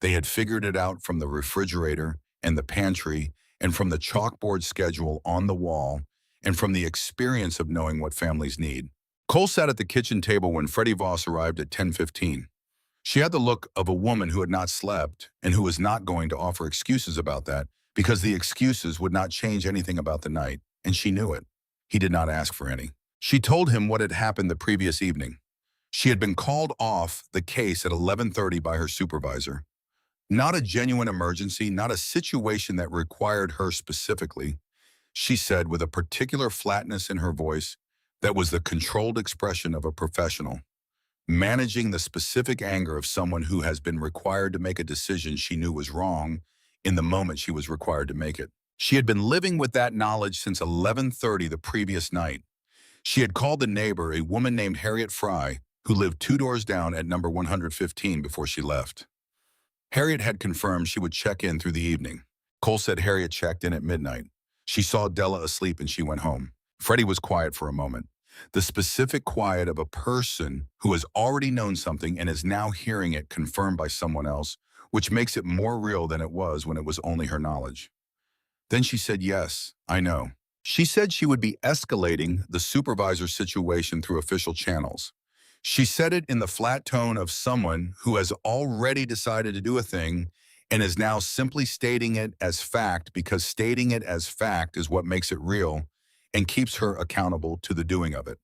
They had figured it out from the refrigerator and the pantry and from the chalkboard schedule on the wall and from the experience of knowing what families need. Cole sat at the kitchen table when Freddie Voss arrived at 10:15. She had the look of a woman who had not slept and who was not going to offer excuses about that because the excuses would not change anything about the night, and she knew it. He did not ask for any. She told him what had happened the previous evening. She had been called off the case at 11:30 by her supervisor. Not a genuine emergency, not a situation that required her specifically, she said with a particular flatness in her voice that was the controlled expression of a professional, managing the specific anger of someone who has been required to make a decision she knew was wrong in the moment she was required to make it. She had been living with that knowledge since 11:30 the previous night. She had called the neighbor, a woman named Harriet Fry, who lived 2 doors down at number 115 before she left. Harriet had confirmed she would check in through the evening. Cole said Harriet checked in at midnight. She saw Della asleep and she went home. Freddie was quiet for a moment. The specific quiet of a person who has already known something and is now hearing it confirmed by someone else, which makes it more real than it was when it was only her knowledge. Then she said, "Yes, I know." She said she would be escalating the supervisor's situation through official channels. She said it in the flat tone of someone who has already decided to do a thing and is now simply stating it as fact because stating it as fact is what makes it real and keeps her accountable to the doing of it.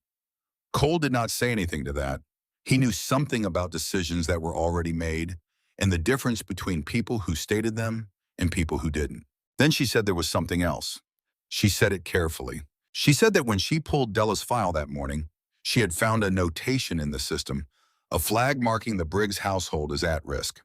Cole did not say anything to that. He knew something about decisions that were already made and the difference between people who stated them and people who didn't. Then she said there was something else. She said it carefully. She said that when she pulled Della's file that morning, she had found a notation in the system, a flag marking the Briggs household as at risk.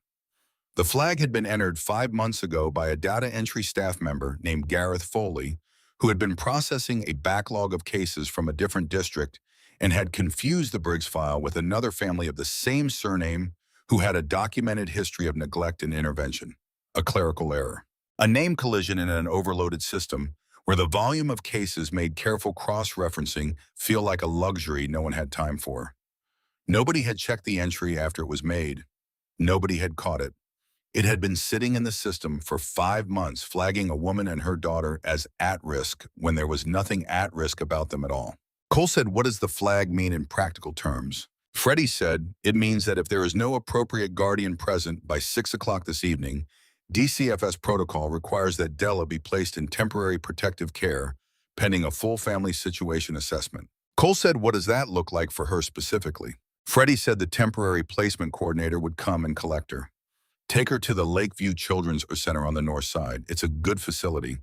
The flag had been entered 5 months ago by a data entry staff member named Gareth Foley, who had been processing a backlog of cases from a different district and had confused the Briggs file with another family of the same surname who had a documented history of neglect and intervention, a clerical error. A name collision in an overloaded system where the volume of cases made careful cross-referencing feel like a luxury no one had time for. Nobody had checked the entry after it was made. Nobody had caught it. It had been sitting in the system for 5 months, flagging a woman and her daughter as at risk when there was nothing at risk about them at all. Cole said, "What does the flag mean in practical terms?" Freddie said, "It means that if there is no appropriate guardian present by 6 o'clock this evening, DCFS protocol requires that Della be placed in temporary protective care pending a full family situation assessment." Cole said, "What does that look like for her specifically?" Freddie said the temporary placement coordinator would come and collect her. Take her to the Lakeview Children's Center on the north side. It's a good facility.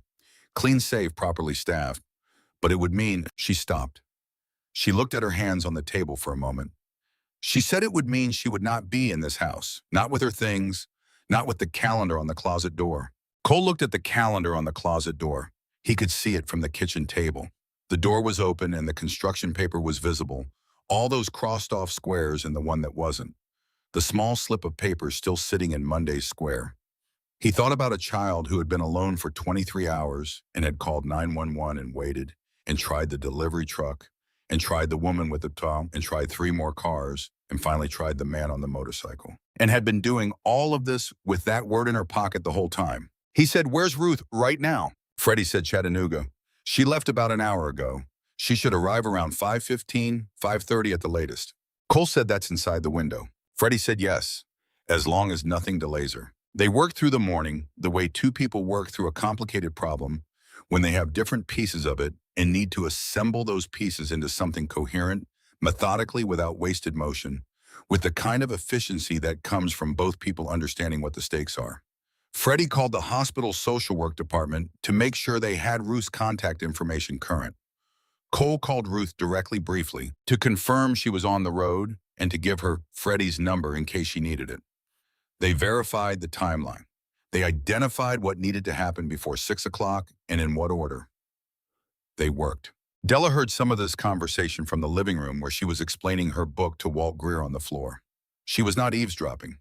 Clean, safe, properly staffed. But it would mean she stopped. She looked at her hands on the table for a moment. She said it would mean she would not be in this house, not with her things, not with the calendar on the closet door. Cole looked at the calendar on the closet door. He could see it from the kitchen table. The door was open and the construction paper was visible, all those crossed off squares and the one that wasn't. The small slip of paper still sitting in Monday's square. He thought about a child who had been alone for 23 hours and had called 911 and waited and tried the delivery truck and tried the woman with the towel and tried 3 more cars and finally tried the man on the motorcycle and had been doing all of this with that word in her pocket the whole time. He said, "Where's Ruth right now?" Freddie said, "Chattanooga. She left about an hour ago. She should arrive around 5:15, 5:30 at the latest." Cole said, "That's inside the window." Freddie said, "Yes, as long as nothing delays her." They worked through the morning the way 2 people work through a complicated problem when they have different pieces of it and need to assemble those pieces into something coherent, methodically without wasted motion, with the kind of efficiency that comes from both people understanding what the stakes are. Freddie called the hospital social work department to make sure they had Ruth's contact information current. Cole called Ruth directly briefly to confirm she was on the road and to give her Freddie's number in case she needed it. They verified the timeline. They identified what needed to happen before 6 o'clock and in what order. They worked. Della heard some of this conversation from the living room where she was explaining her book to Walt Greer on the floor. She was not eavesdropping.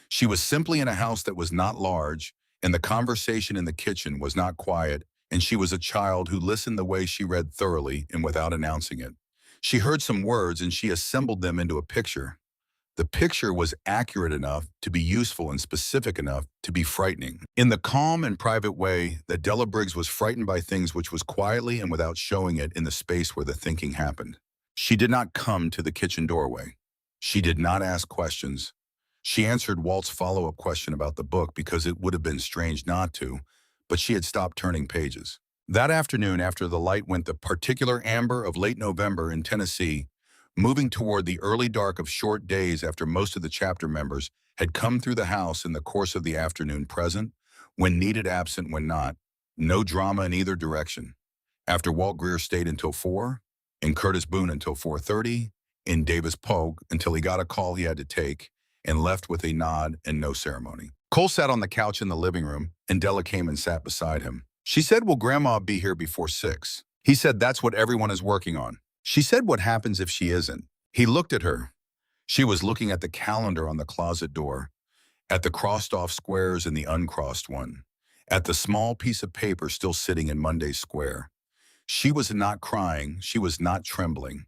She was simply in a house that was not large, and the conversation in the kitchen was not quiet, and she was a child who listened the way she read thoroughly and without announcing it. She heard some words and she assembled them into a picture. The picture was accurate enough to be useful and specific enough to be frightening. In the calm and private way that Della Briggs was frightened by things which was quietly and without showing it in the space where the thinking happened. She did not come to the kitchen doorway. She did not ask questions. She answered Walt's follow-up question about the book because it would have been strange not to, but she had stopped turning pages. That afternoon, after the light went the particular amber of late November in Tennessee, moving toward the early dark of short days after most of the chapter members had come through the house in the course of the afternoon, present, when needed, absent when not, no drama in either direction. After Walt Greer stayed until 4, and Curtis Boone until 4:30, and Davis Pogue until he got a call he had to take, and left with a nod and no ceremony. Cole sat on the couch in the living room, and Della came and sat beside him. She said, "Will Grandma be here before 6?" He said, "That's what everyone is working on." She said, "What happens if she isn't?" He looked at her. She was looking at the calendar on the closet door, at the crossed-off squares in the uncrossed one, at the small piece of paper still sitting in Monday's square. She was not crying. She was not trembling.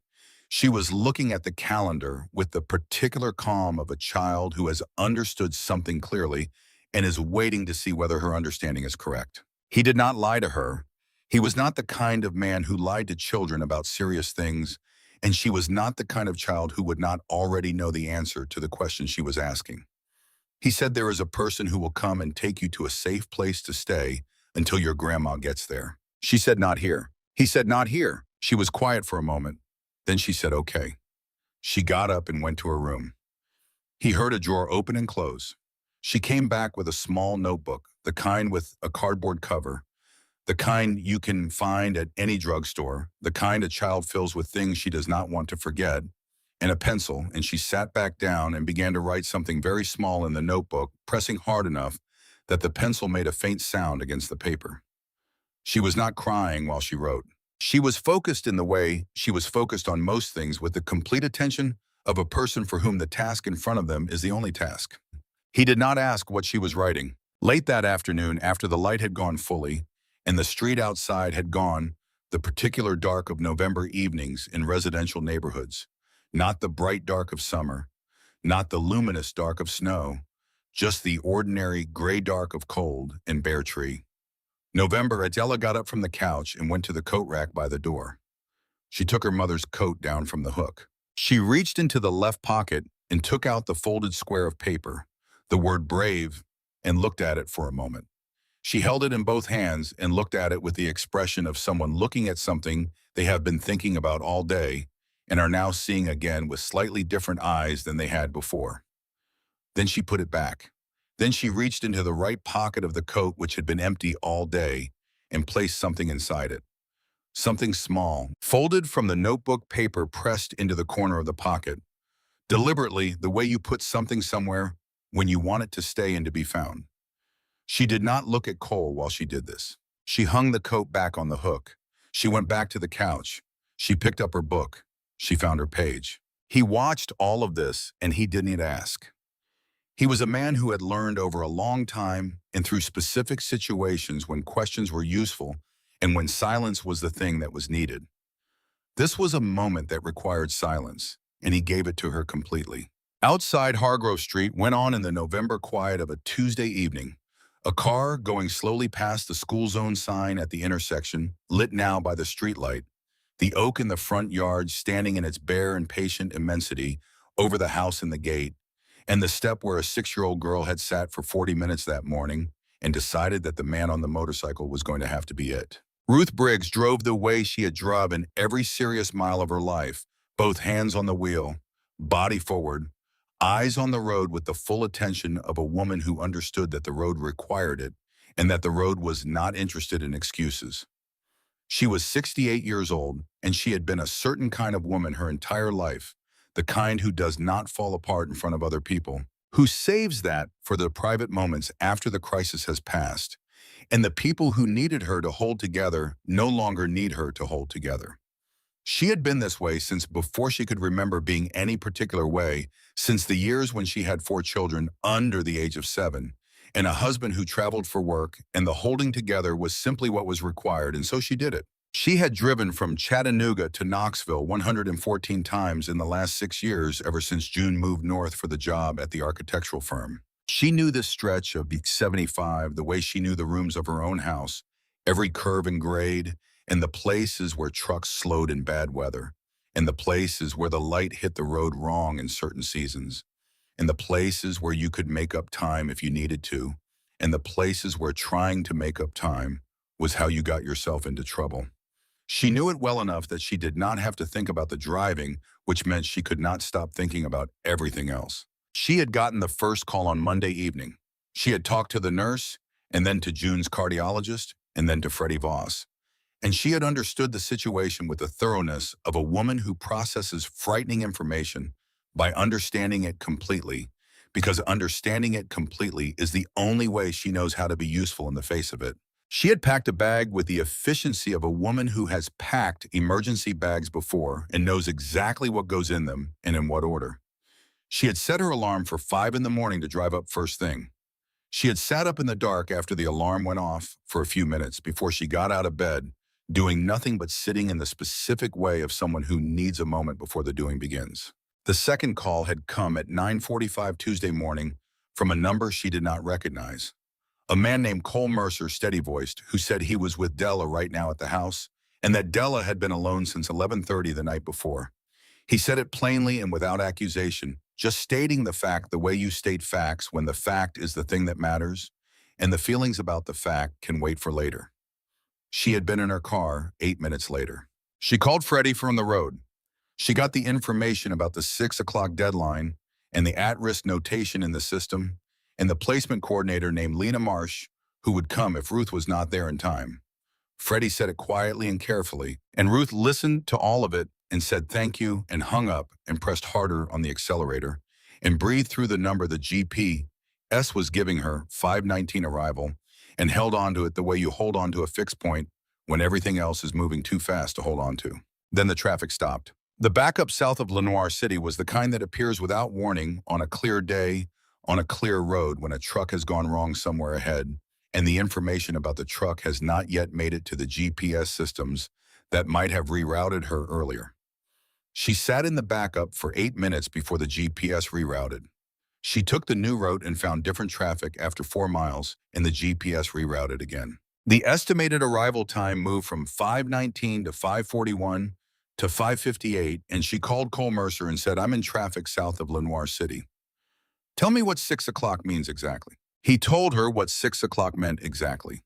She was looking at the calendar with the particular calm of a child who has understood something clearly and is waiting to see whether her understanding is correct. He did not lie to her. He was not the kind of man who lied to children about serious things, and she was not the kind of child who would not already know the answer to the question she was asking. He said, "There is a person who will come and take you to a safe place to stay until your grandma gets there." She said, "Not here." He said, "Not here." She was quiet for a moment. Then she said, "Okay." She got up and went to her room. He heard a drawer open and close. She came back with a small notebook, the kind with a cardboard cover, the kind you can find at any drugstore, the kind a child fills with things she does not want to forget, and a pencil, and she sat back down and began to write something very small in the notebook, pressing hard enough that the pencil made a faint sound against the paper. She was not crying while she wrote. She was focused in the way she was focused on most things, with the complete attention of a person for whom the task in front of them is the only task. He did not ask what she was writing. Late that afternoon, after the light had gone fully, and the street outside had gone, the particular dark of November evenings in residential neighborhoods, not the bright dark of summer, not the luminous dark of snow, just the ordinary gray dark of cold and bare tree. November, Adela got up from the couch and went to the coat rack by the door. She took her mother's coat down from the hook. She reached into the left pocket and took out the folded square of paper, the word brave, and looked at it for a moment. She held it in both hands and looked at it with the expression of someone looking at something they have been thinking about all day and are now seeing again with slightly different eyes than they had before. Then she put it back. Then she reached into the right pocket of the coat, which had been empty all day, and placed something inside it. Something small, folded from the notebook paper, pressed into the corner of the pocket. Deliberately, the way you put something somewhere when you want it to stay and to be found. She did not look at Cole while she did this. She hung the coat back on the hook. She went back to the couch. She picked up her book. She found her page. He watched all of this, and he didn't ask. He was a man who had learned over a long time and through specific situations when questions were useful and when silence was the thing that was needed. This was a moment that required silence, and he gave it to her completely. Outside Hargrove Street went on in the November quiet of a Tuesday evening. A car going slowly past the school zone sign at the intersection, lit now by the streetlight, the oak in the front yard standing in its bare and patient immensity over the house and the gate, and the step where a 6-year-old girl had sat for 40 minutes that morning and decided that the man on the motorcycle was going to have to be it. Ruth Briggs drove the way she had driven every serious mile of her life, both hands on the wheel, body forward, eyes on the road, with the full attention of a woman who understood that the road required it and that the road was not interested in excuses. She was 68 years old, and she had been a certain kind of woman her entire life, the kind who does not fall apart in front of other people, who saves that for the private moments after the crisis has passed, and the people who needed her to hold together no longer need her to hold together. She had been this way since before she could remember being any particular way, since the years when she had 4 children under the age of 7, and a husband who traveled for work, and the holding together was simply what was required, and so she did it. She had driven from Chattanooga to Knoxville 114 times in the last 6 years ever since June moved north for the job at the architectural firm. She knew this stretch of the 75 the way she knew the rooms of her own house, every curve and grade, and the places where trucks slowed in bad weather, and the places where the light hit the road wrong in certain seasons, and the places where you could make up time if you needed to, and the places where trying to make up time was how you got yourself into trouble. She knew it well enough that she did not have to think about the driving, which meant she could not stop thinking about everything else. She had gotten the first call on Monday evening. She had talked to the nurse, and then to June's cardiologist, and then to Freddie Voss. And she had understood the situation with the thoroughness of a woman who processes frightening information by understanding it completely, because understanding it completely is the only way she knows how to be useful in the face of it. She had packed a bag with the efficiency of a woman who has packed emergency bags before and knows exactly what goes in them and in what order. She had set her alarm for 5 in the morning to drive up first thing. She had sat up in the dark after the alarm went off for a few minutes before she got out of bed, doing nothing but sitting in the specific way of someone who needs a moment before the doing begins. The second call had come at 9:45 Tuesday morning from a number she did not recognize. A man named Cole Mercer, steady-voiced, who said he was with Della right now at the house, and that Della had been alone since 11:30 the night before. He said it plainly and without accusation, just stating the fact the way you state facts when the fact is the thing that matters, and the feelings about the fact can wait for later. She had been in her car 8 minutes later. She called Freddie from the road. She got the information about the 6 o'clock deadline and the at-risk notation in the system, and the placement coordinator named Lena Marsh, who would come if Ruth was not there in time. Freddie said it quietly and carefully, and Ruth listened to all of it and said thank you and hung up and pressed harder on the accelerator and breathed through the number the GPS was giving her, 519 arrival, and held on to it the way you hold on to a fixed point when everything else is moving too fast to hold on to. Then the traffic stopped. The backup south of Lenoir City was the kind that appears without warning on a clear day, on a clear road when a truck has gone wrong somewhere ahead, and the information about the truck has not yet made it to the GPS systems that might have rerouted her earlier. She sat in the backup for 8 minutes before the GPS rerouted. She took the new route and found different traffic after 4 miles, and the GPS rerouted again. The estimated arrival time moved from 5:19 to 5:41 to 5:58, and she called Cole Mercer and said, "I'm in traffic south of Lenoir City. Tell me what 6 o'clock means exactly." He told her what 6 o'clock meant exactly.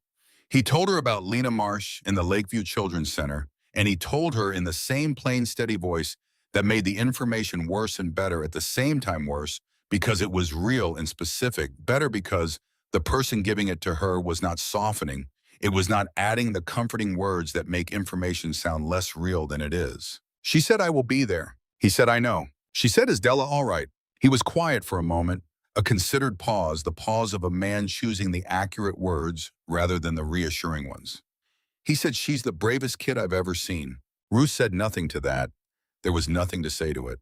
He told her about Lena Marsh and the Lakeview Children's Center, and he told her in the same plain, steady voice that made the information worse and better at the same time worse because it was real and specific, better because the person giving it to her was not softening. It was not adding the comforting words that make information sound less real than it is. She said, "I will be there." He said, "I know." She said, "Is Della all right?" He was quiet for a moment, a considered pause, the pause of a man choosing the accurate words rather than the reassuring ones. He said, "She's the bravest kid I've ever seen." Ruth said nothing to that. There was nothing to say to it.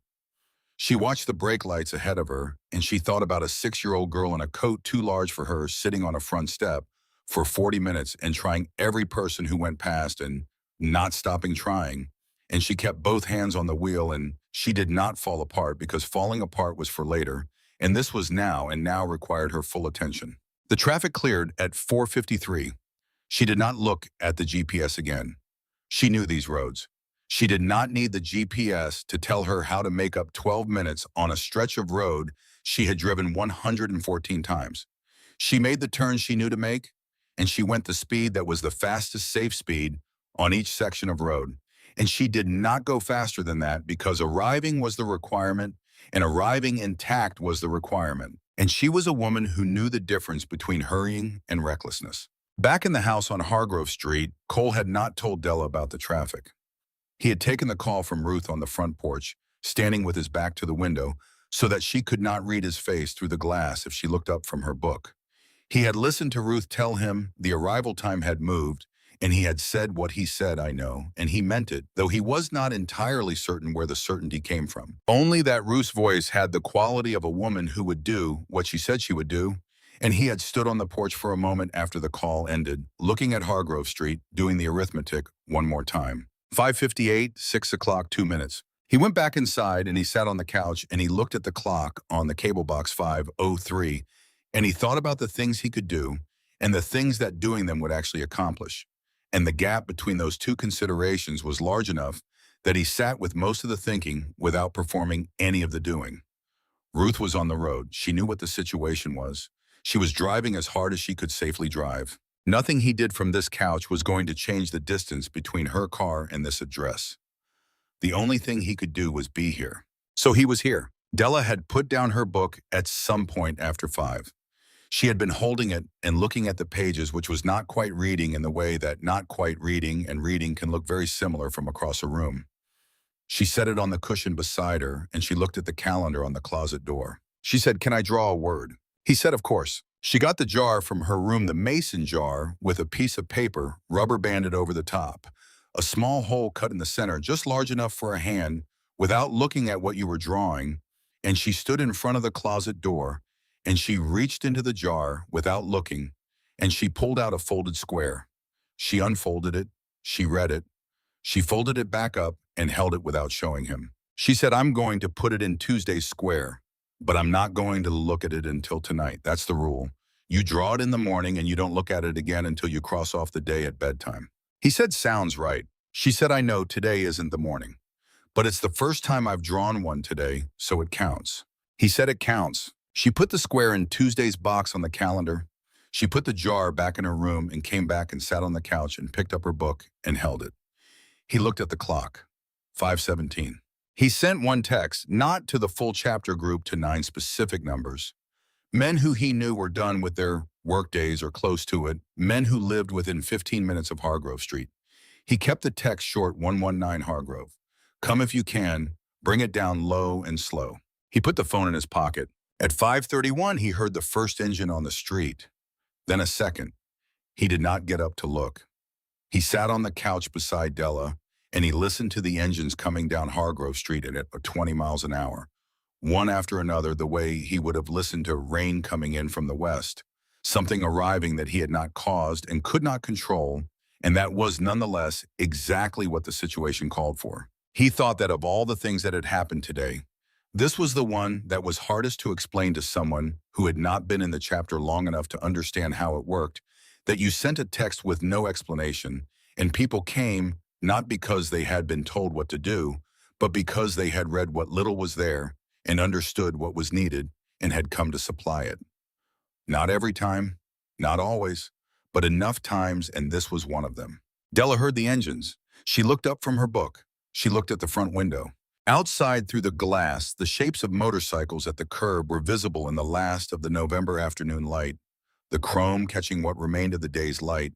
She watched the brake lights ahead of her, and she thought about a 6-year-old girl in a coat too large for her sitting on a front step for 40 minutes and trying every person who went past and not stopping trying. And she kept both hands on the wheel, and she did not fall apart because falling apart was for later, and this was now and now required her full attention. The traffic cleared at 4:53. She did not look at the GPS again. She knew these roads. She did not need the GPS to tell her how to make up 12 minutes on a stretch of road she had driven 114 times. She made the turns she knew to make, and she went the speed that was the fastest safe speed on each section of road. And she did not go faster than that because arriving was the requirement and arriving intact was the requirement. And she was a woman who knew the difference between hurrying and recklessness. Back in the house on Hargrove Street, Cole had not told Della about the traffic. He had taken the call from Ruth on the front porch, standing with his back to the window, so that she could not read his face through the glass if she looked up from her book. He had listened to Ruth tell him the arrival time had moved, and he had said what he said, I know, and he meant it, though he was not entirely certain where the certainty came from. Only that Ruth's voice had the quality of a woman who would do what she said she would do, and he had stood on the porch for a moment after the call ended, looking at Hargrove Street, doing the arithmetic one more time. 5:58, 6 o'clock, 2 minutes. He went back inside and he sat on the couch and he looked at the clock on the cable box 5:03, and he thought about the things he could do and the things that doing them would actually accomplish. And the gap between those two considerations was large enough that he sat with most of the thinking without performing any of the doing. Ruth was on the road. She knew what the situation was. She was driving as hard as she could safely drive. Nothing he did from this couch was going to change the distance between her car and this address. The only thing he could do was be here. So he was here. Della had put down her book at some point after 5. She had been holding it and looking at the pages, which was not quite reading in the way that not quite reading and reading can look very similar from across a room. She set it on the cushion beside her, and she looked at the calendar on the closet door. She said, "Can I draw a word?" He said, "Of course." She got the jar from her room, the mason jar, with a piece of paper rubber banded over the top. A small hole cut in the center, just large enough for a hand, without looking at what you were drawing, and she stood in front of the closet door, and she reached into the jar without looking, and she pulled out a folded square. She unfolded it, she read it, she folded it back up and held it without showing him. She said, "I'm going to put it in Tuesday's square, but I'm not going to look at it until tonight. That's the rule. You draw it in the morning and you don't look at it again until you cross off the day at bedtime." He said, "Sounds right." She said, "I know today isn't the morning, but it's the first time I've drawn one today, so it counts." He said, "It counts." She put the square in Tuesday's box on the calendar. She put the jar back in her room and came back and sat on the couch and picked up her book and held it. He looked at the clock. 5:17. He sent one text, not to the full chapter group, to 9 specific numbers. Men who he knew were done with their work days or close to it, men who lived within 15 minutes of Hargrove Street. He kept the text short, 119 Hargrove. "Come if you can, bring it down low and slow." He put the phone in his pocket. At 5:31, he heard the first engine on the street, then a second. He did not get up to look. He sat on the couch beside Della, and he listened to the engines coming down Hargrove Street at 20 miles an hour, one after another, the way he would have listened to rain coming in from the west, something arriving that he had not caused and could not control, and that was nonetheless exactly what the situation called for. He thought that of all the things that had happened today, this was the one that was hardest to explain to someone who had not been in the chapter long enough to understand how it worked, that you sent a text with no explanation, and people came not because they had been told what to do, but because they had read what little was there and understood what was needed and had come to supply it. Not every time, not always, but enough times, and this was one of them. Della heard the engines. She looked up from her book. She looked at the front window. Outside through the glass, the shapes of motorcycles at the curb were visible in the last of the November afternoon light, the chrome catching what remained of the day's light,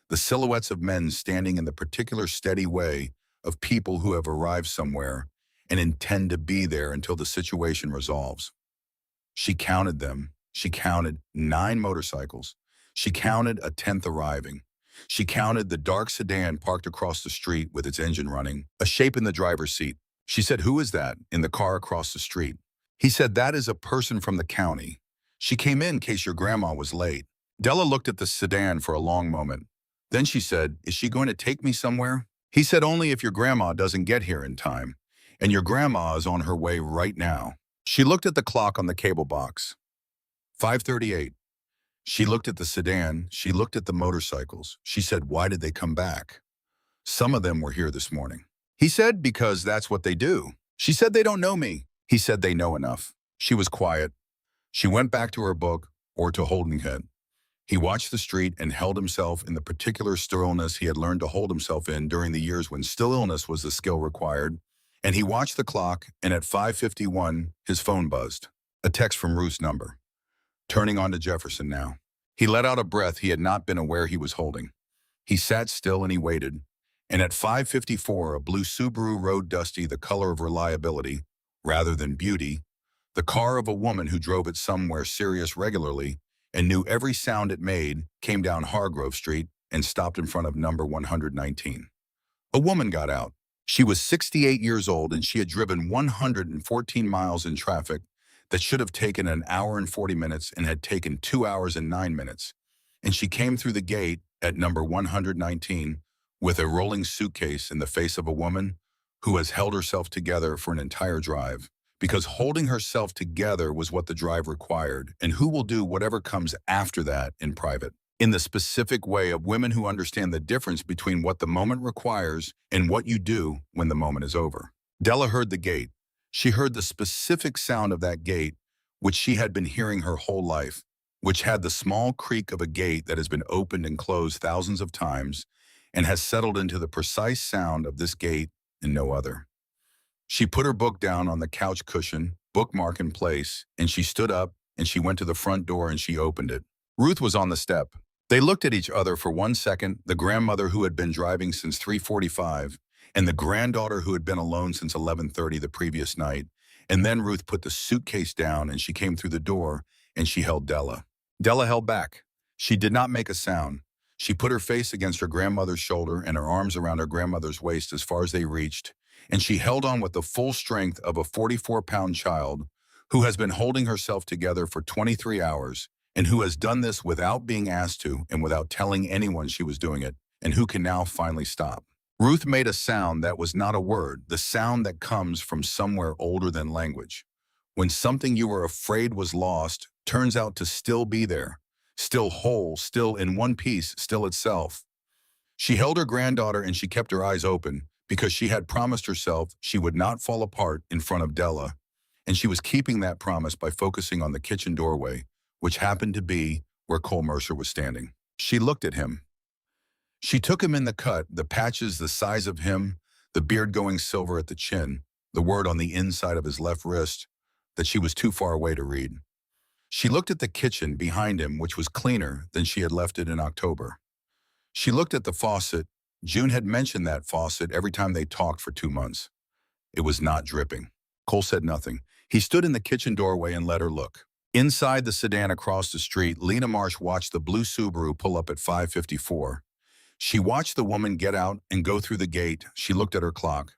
the silhouettes of men standing in the particular steady way of people who have arrived somewhere and intend to be there until the situation resolves. She counted them. She counted 9 motorcycles. She counted a 10th arriving. She counted the dark sedan parked across the street with its engine running, a shape in the driver's seat. She said, "Who is that in the car across the street?" He said, "That is a person from the county. She came in case your grandma was late." Della looked at the sedan for a long moment. Then she said, "Is she going to take me somewhere?" He said, "Only if your grandma doesn't get here in time. And your grandma is on her way right now." She looked at the clock on the cable box. 5:38. She looked at the sedan. She looked at the motorcycles. She said, "Why did they come back?" "Some of them were here this morning." He said, "Because that's what they do." She said, "They don't know me." He said, "They know enough." She was quiet. She went back to her book, or to holding it. He watched the street and held himself in the particular stillness he had learned to hold himself in during the years when stillness was the skill required. And he watched the clock, and at 5:51, his phone buzzed. A text from Ruth's number. Turning on to Jefferson now. He let out a breath he had not been aware he was holding. He sat still and he waited. And at 5:54, a blue Subaru rode Dusty, the color of reliability, rather than beauty, the car of a woman who drove it somewhere serious regularly and knew every sound it made, came down Hargrove Street and stopped in front of number 119. A woman got out. She was 68 years old and she had driven 114 miles in traffic that should have taken an hour and 40 minutes and had taken 2 hours and 9 minutes. And she came through the gate at number 119 with a rolling suitcase in the face of a woman who has held herself together for an entire drive. Because holding herself together was what the drive required, and who will do whatever comes after that in private. In the specific way of women who understand the difference between what the moment requires and what you do when the moment is over. Della heard the gate. She heard the specific sound of that gate, which she had been hearing her whole life, which had the small creak of a gate that has been opened and closed thousands of times and has settled into the precise sound of this gate and no other. She put her book down on the couch cushion, bookmark in place, and she stood up and she went to the front door and she opened it. Ruth was on the step. They looked at each other for 1 second, the grandmother who had been driving since 3:45 and the granddaughter who had been alone since 11:30 the previous night. And then Ruth put the suitcase down and she came through the door and she held Della. Della held back. She did not make a sound. She put her face against her grandmother's shoulder and her arms around her grandmother's waist as far as they reached, and she held on with the full strength of a 44-pound child who has been holding herself together for 23 hours and who has done this without being asked to and without telling anyone she was doing it, and who can now finally stop. Ruth made a sound that was not a word, the sound that comes from somewhere older than language. When something you were afraid was lost turns out to still be there, still whole, still in one piece, still itself. She held her granddaughter and she kept her eyes open because she had promised herself she would not fall apart in front of Della, and she was keeping that promise by focusing on the kitchen doorway, which happened to be where Cole Mercer was standing. She looked at him. She took him in the cut, the patches the size of him, the beard going silver at the chin, the word on the inside of his left wrist that she was too far away to read. She looked at the kitchen behind him, which was cleaner than she had left it in October. She looked at the faucet. June had mentioned that faucet every time they talked for 2 months. It was not dripping. Cole said nothing. He stood in the kitchen doorway and let her look. Inside the sedan across the street, Lena Marsh watched the blue Subaru pull up at 5:54. She watched the woman get out and go through the gate. She looked at her clock.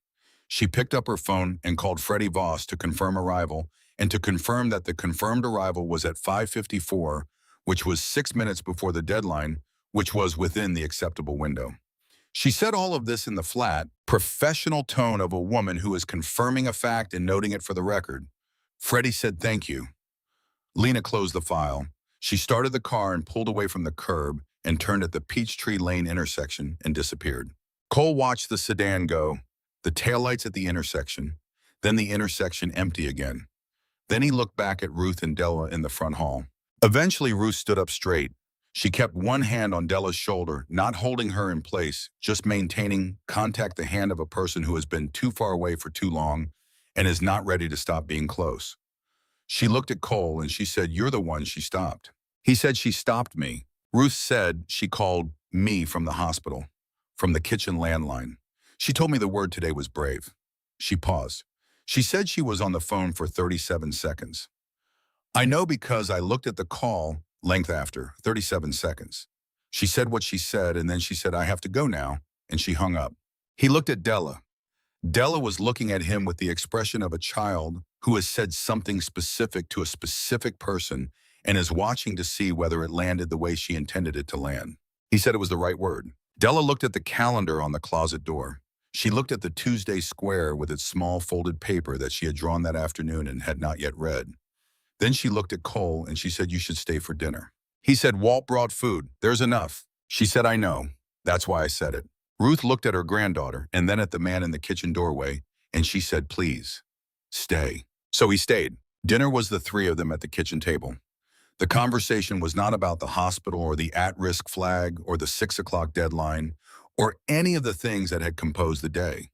She picked up her phone and called Freddie Voss to confirm arrival and to confirm that the confirmed arrival was at 5:54, which was 6 minutes before the deadline, which was within the acceptable window. She said all of this in the flat, professional tone of a woman who is confirming a fact and noting it for the record. Freddie said thank you. Lena closed the file. She started the car and pulled away from the curb and turned at the Peachtree Lane intersection and disappeared. Cole watched the sedan go, the taillights at the intersection, then the intersection empty again. Then he looked back at Ruth and Della in the front hall. Eventually, Ruth stood up straight. She kept one hand on Della's shoulder, not holding her in place, just maintaining contact the hand of a person who has been too far away for too long and is not ready to stop being close. She looked at Cole and she said, "You're the one she stopped." He said, "She stopped me." Ruth said she called me from the hospital, from the kitchen landline. She told me the word today was brave. She paused. She said she was on the phone for 37 seconds. I know because I looked at the call length after 37 seconds. She said what she said, and then she said, "I have to go now," and she hung up. He looked at Della. Della was looking at him with the expression of a child who has said something specific to a specific person and is watching to see whether it landed the way she intended it to land. He said it was the right word. Della looked at the calendar on the closet door. She looked at the Tuesday square with its small folded paper that she had drawn that afternoon and had not yet read. Then she looked at Cole and she said, "You should stay for dinner." He said, "Walt brought food. There's enough." She said, "I know. That's why I said it." Ruth looked at her granddaughter and then at the man in the kitchen doorway, and she said, "Please, stay." So he stayed. Dinner was the three of them at the kitchen table. The conversation was not about the hospital or the at-risk flag or the 6 o'clock deadline or any of the things that had composed the day.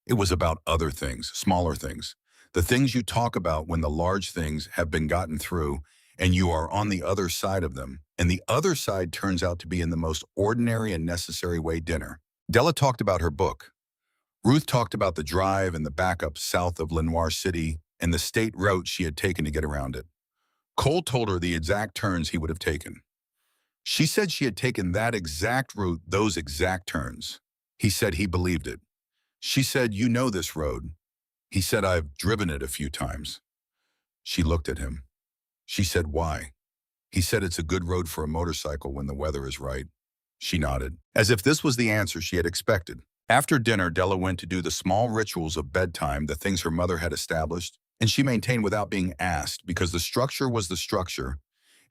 It was about other things, smaller things, the things you talk about when the large things have been gotten through and you are on the other side of them, and the other side turns out to be in the most ordinary and necessary way dinner. Della talked about her book. Ruth talked about the drive and the backup south of Lenoir City and the state route she had taken to get around it. Cole told her the exact turns he would have taken. She said she had taken that exact route, those exact turns. He said he believed it. She said, "You know this road." He said, "I've driven it a few times." She looked at him. She said, "Why?" He said, "It's a good road for a motorcycle when the weather is right." She nodded, as if this was the answer she had expected. After dinner, Della went to do the small rituals of bedtime, the things her mother had established, and she maintained without being asked because the structure was the structure,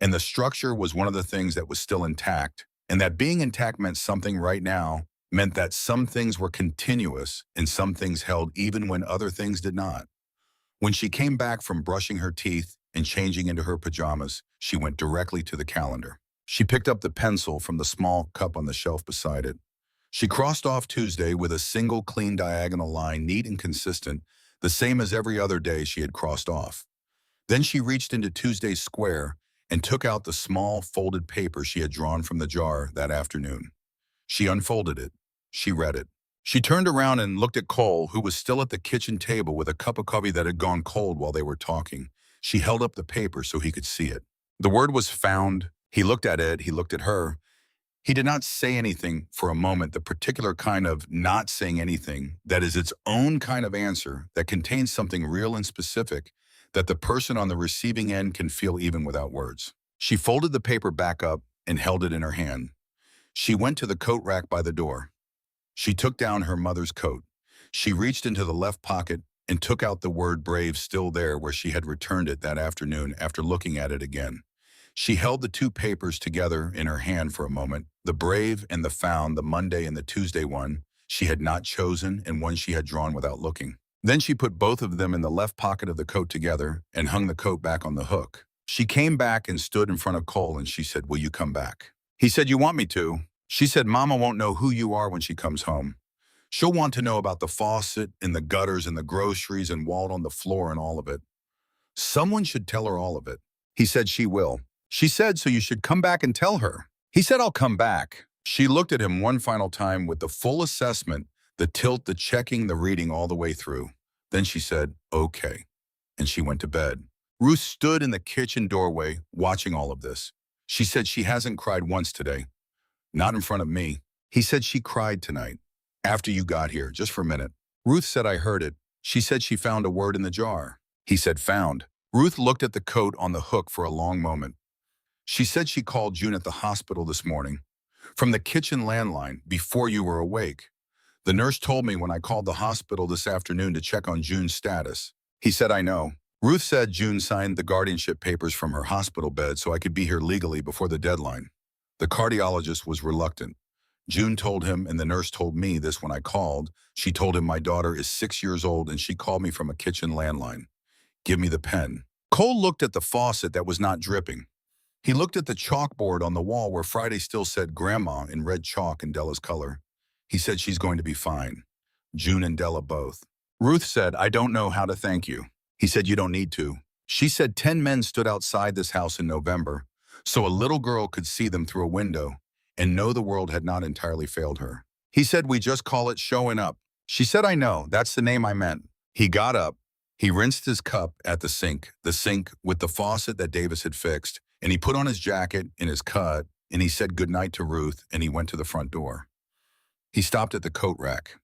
and the structure was one of the things that was still intact, and that being intact meant something right now, meant that some things were continuous and some things held even when other things did not. When she came back from brushing her teeth and changing into her pajamas, she went directly to the calendar. She picked up the pencil from the small cup on the shelf beside it. She crossed off Tuesday with a single clean diagonal line, neat and consistent, the same as every other day she had crossed off. Then she reached into Tuesday's square and took out the small folded paper she had drawn from the jar that afternoon. She unfolded it. She read it. She turned around and looked at Cole, who was still at the kitchen table with a cup of coffee that had gone cold while they were talking. She held up the paper so he could see it. The word was found. He looked at it. He looked at her. He did not say anything for a moment, the particular kind of not saying anything that is its own kind of answer that contains something real and specific that the person on the receiving end can feel even without words. She folded the paper back up and held it in her hand. She went to the coat rack by the door. She took down her mother's coat. She reached into the left pocket and took out the word brave, still there where she had returned it that afternoon after looking at it again. She held the two papers together in her hand for a moment, the brave and the found, the Monday and the Tuesday one she had not chosen and one she had drawn without looking. Then she put both of them in the left pocket of the coat together and hung the coat back on the hook. She came back and stood in front of Cole and she said, "Will you come back?" He said, "You want me to?" She said, "Mama won't know who you are when she comes home. She'll want to know about the faucet and the gutters and the groceries and Walt on the floor and all of it. Someone should tell her all of it." He said, "She will." She said, "So you should come back and tell her." He said, "I'll come back." She looked at him one final time with the full assessment, the tilt, the checking, the reading all the way through. Then she said, "Okay," and she went to bed. Ruth stood in the kitchen doorway watching all of this. She said she hasn't cried once today. Not in front of me. He said she cried tonight. After you got here, just for a minute. Ruth said, "I heard it." She said she found a word in the jar. He said, "Found." Ruth looked at the coat on the hook for a long moment. She said she called June at the hospital this morning. From the kitchen landline, before you were awake. The nurse told me when I called the hospital this afternoon to check on June's status. He said, "I know." Ruth said June signed the guardianship papers from her hospital bed so I could be here legally before the deadline. The cardiologist was reluctant. June told him, and the nurse told me this when I called. She told him my daughter is 6 years old and she called me from a kitchen landline. "Give me the pen." Cole looked at the faucet that was not dripping. He looked at the chalkboard on the wall where Friday still said Grandma in red chalk in Della's color. He said she's going to be fine. June and Della both. Ruth said, "I don't know how to thank you." He said, "You don't need to." She said 10 men stood outside this house in November, so a little girl could see them through a window and know the world had not entirely failed her. He said, "We just call it showing up." She said, "I know, that's the name I meant." He got up. He rinsed his cup at the sink with the faucet that Davis had fixed, and he put on his jacket and his coat, and he said goodnight to Ruth, and he went to the front door. He stopped at the coat rack.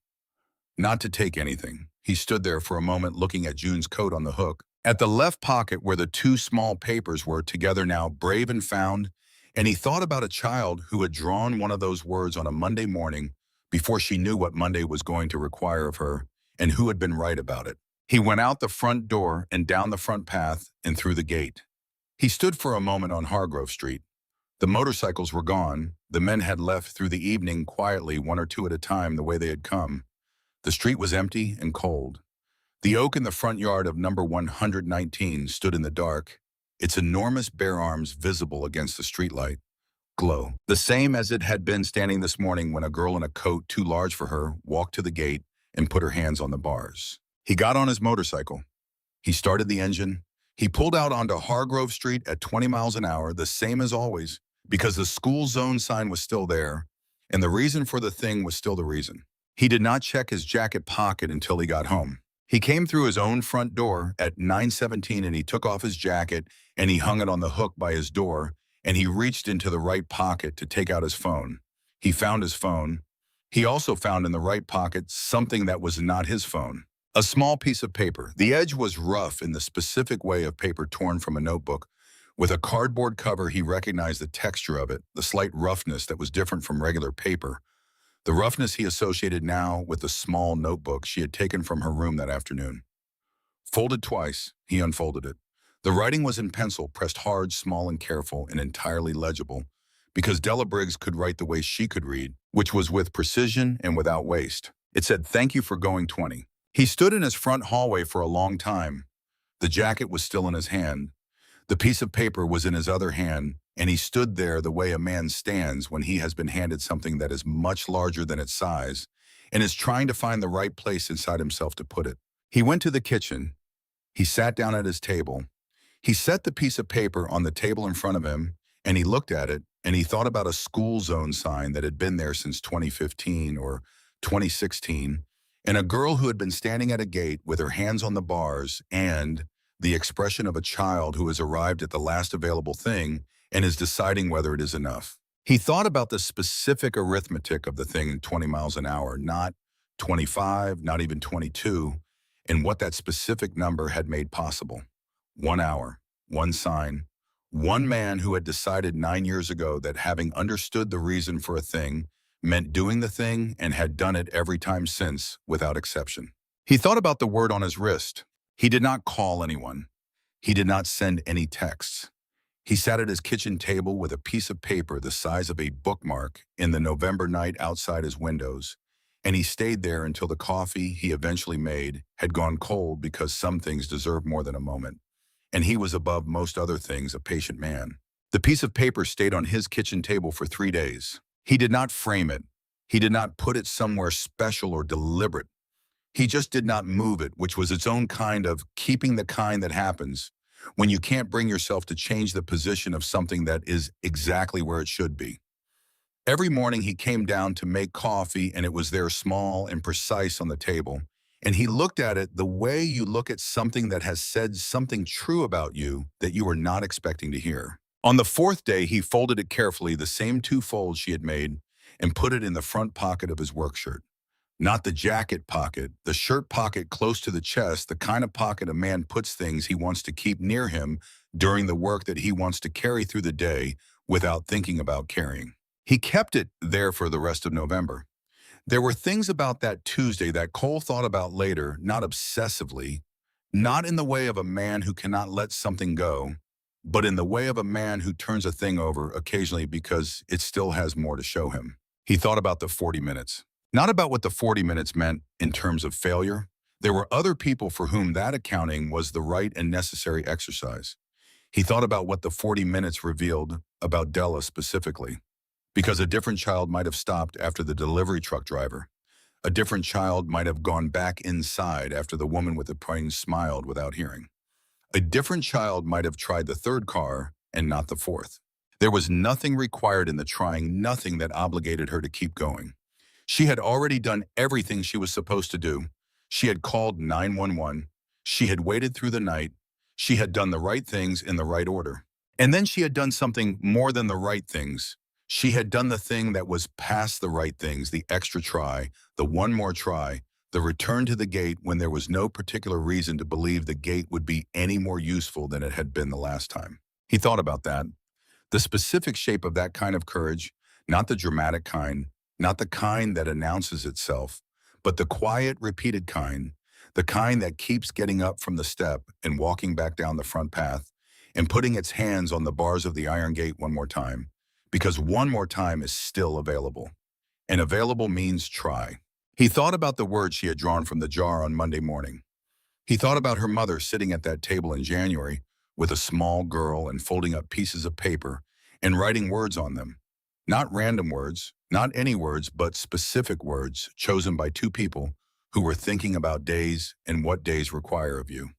Not to take anything. He stood there for a moment looking at June's coat on the hook, at the left pocket where the two small papers were together now, brave and found, and he thought about a child who had drawn one of those words on a Monday morning before she knew what Monday was going to require of her, and who had been right about it. He went out the front door and down the front path and through the gate. He stood for a moment on Hargrove Street. The motorcycles were gone. The men had left through the evening quietly, one or two at a time, the way they had come. The street was empty and cold. The oak in the front yard of number 119 stood in the dark, its enormous bare arms visible against the streetlight glow, the same as it had been standing this morning when a girl in a coat too large for her walked to the gate and put her hands on the bars. He got on his motorcycle. He started the engine. He pulled out onto Hargrove Street at 20 miles an hour, the same as always, because the school zone sign was still there, and the reason for the thing was still the reason. He did not check his jacket pocket until he got home. He came through his own front door at 9:17 and he took off his jacket and he hung it on the hook by his door and he reached into the right pocket to take out his phone. He found his phone. He also found in the right pocket something that was not his phone. A small piece of paper. The edge was rough in the specific way of paper torn from a notebook. With a cardboard cover, he recognized the texture of it, the slight roughness that was different from regular paper. The roughness he associated now with the small notebook she had taken from her room that afternoon. Folded twice, he unfolded it. The writing was in pencil, pressed hard, small and careful, and entirely legible, because Della Briggs could write the way she could read, which was with precision and without waste. It said, "Thank you for going 20." He stood in his front hallway for a long time. The jacket was still in his hand. The piece of paper was in his other hand, and he stood there the way a man stands when he has been handed something that is much larger than its size and is trying to find the right place inside himself to put it. He went to the kitchen. He sat down at his table. He set the piece of paper on the table in front of him, and he looked at it, and he thought about a school zone sign that had been there since 2015 or 2016, and a girl who had been standing at a gate with her hands on the bars and the expression of a child who has arrived at the last available thing and is deciding whether it is enough. He thought about the specific arithmetic of the thing 20 miles an hour, not 25, not even 22, and what that specific number had made possible. 1 hour, one sign, one man who had decided 9 years ago that having understood the reason for a thing meant doing the thing and had done it every time since, without exception. He thought about the word on his wrist. He did not call anyone. He did not send any texts. He sat at his kitchen table with a piece of paper the size of a bookmark in the November night outside his windows, and he stayed there until the coffee he eventually made had gone cold because some things deserve more than a moment, and he was above most other things a patient man. The piece of paper stayed on his kitchen table for 3 days. He did not frame it. He did not put it somewhere special or deliberate. He just did not move it, which was its own kind of keeping the kind that happens when you can't bring yourself to change the position of something that is exactly where it should be. Every morning he came down to make coffee and it was there small and precise on the table. And he looked at it the way you look at something that has said something true about you that you were not expecting to hear. On the 4th day, he folded it carefully, the same 2 folds she had made, and put it in the front pocket of his work shirt. Not the jacket pocket, the shirt pocket close to the chest, the kind of pocket a man puts things he wants to keep near him during the work that he wants to carry through the day without thinking about carrying. He kept it there for the rest of November. There were things about that Tuesday that Cole thought about later, not obsessively, not in the way of a man who cannot let something go, but in the way of a man who turns a thing over occasionally because it still has more to show him. He thought about the 40 minutes. Not about what the 40 minutes meant in terms of failure. There were other people for whom that accounting was the right and necessary exercise. He thought about what the 40 minutes revealed about Della specifically, because a different child might have stopped after the delivery truck driver. A different child might have gone back inside after the woman with the plane smiled without hearing. A different child might have tried the 3rd car and not the 4th. There was nothing required in the trying, nothing that obligated her to keep going. She had already done everything she was supposed to do. She had called 911. She had waited through the night. She had done the right things in the right order. And then she had done something more than the right things. She had done the thing that was past the right things, the extra try, the one more try, the return to the gate when there was no particular reason to believe the gate would be any more useful than it had been the last time. He thought about that. The specific shape of that kind of courage, not the dramatic kind, not the kind that announces itself, but the quiet, repeated kind, the kind that keeps getting up from the step and walking back down the front path and putting its hands on the bars of the iron gate one more time, because one more time is still available. And available means try. He thought about the words she had drawn from the jar on Monday morning. He thought about her mother sitting at that table in January with a small girl and folding up pieces of paper and writing words on them. Not random words, not any words, but specific words chosen by 2 people who were thinking about days and what days require of you.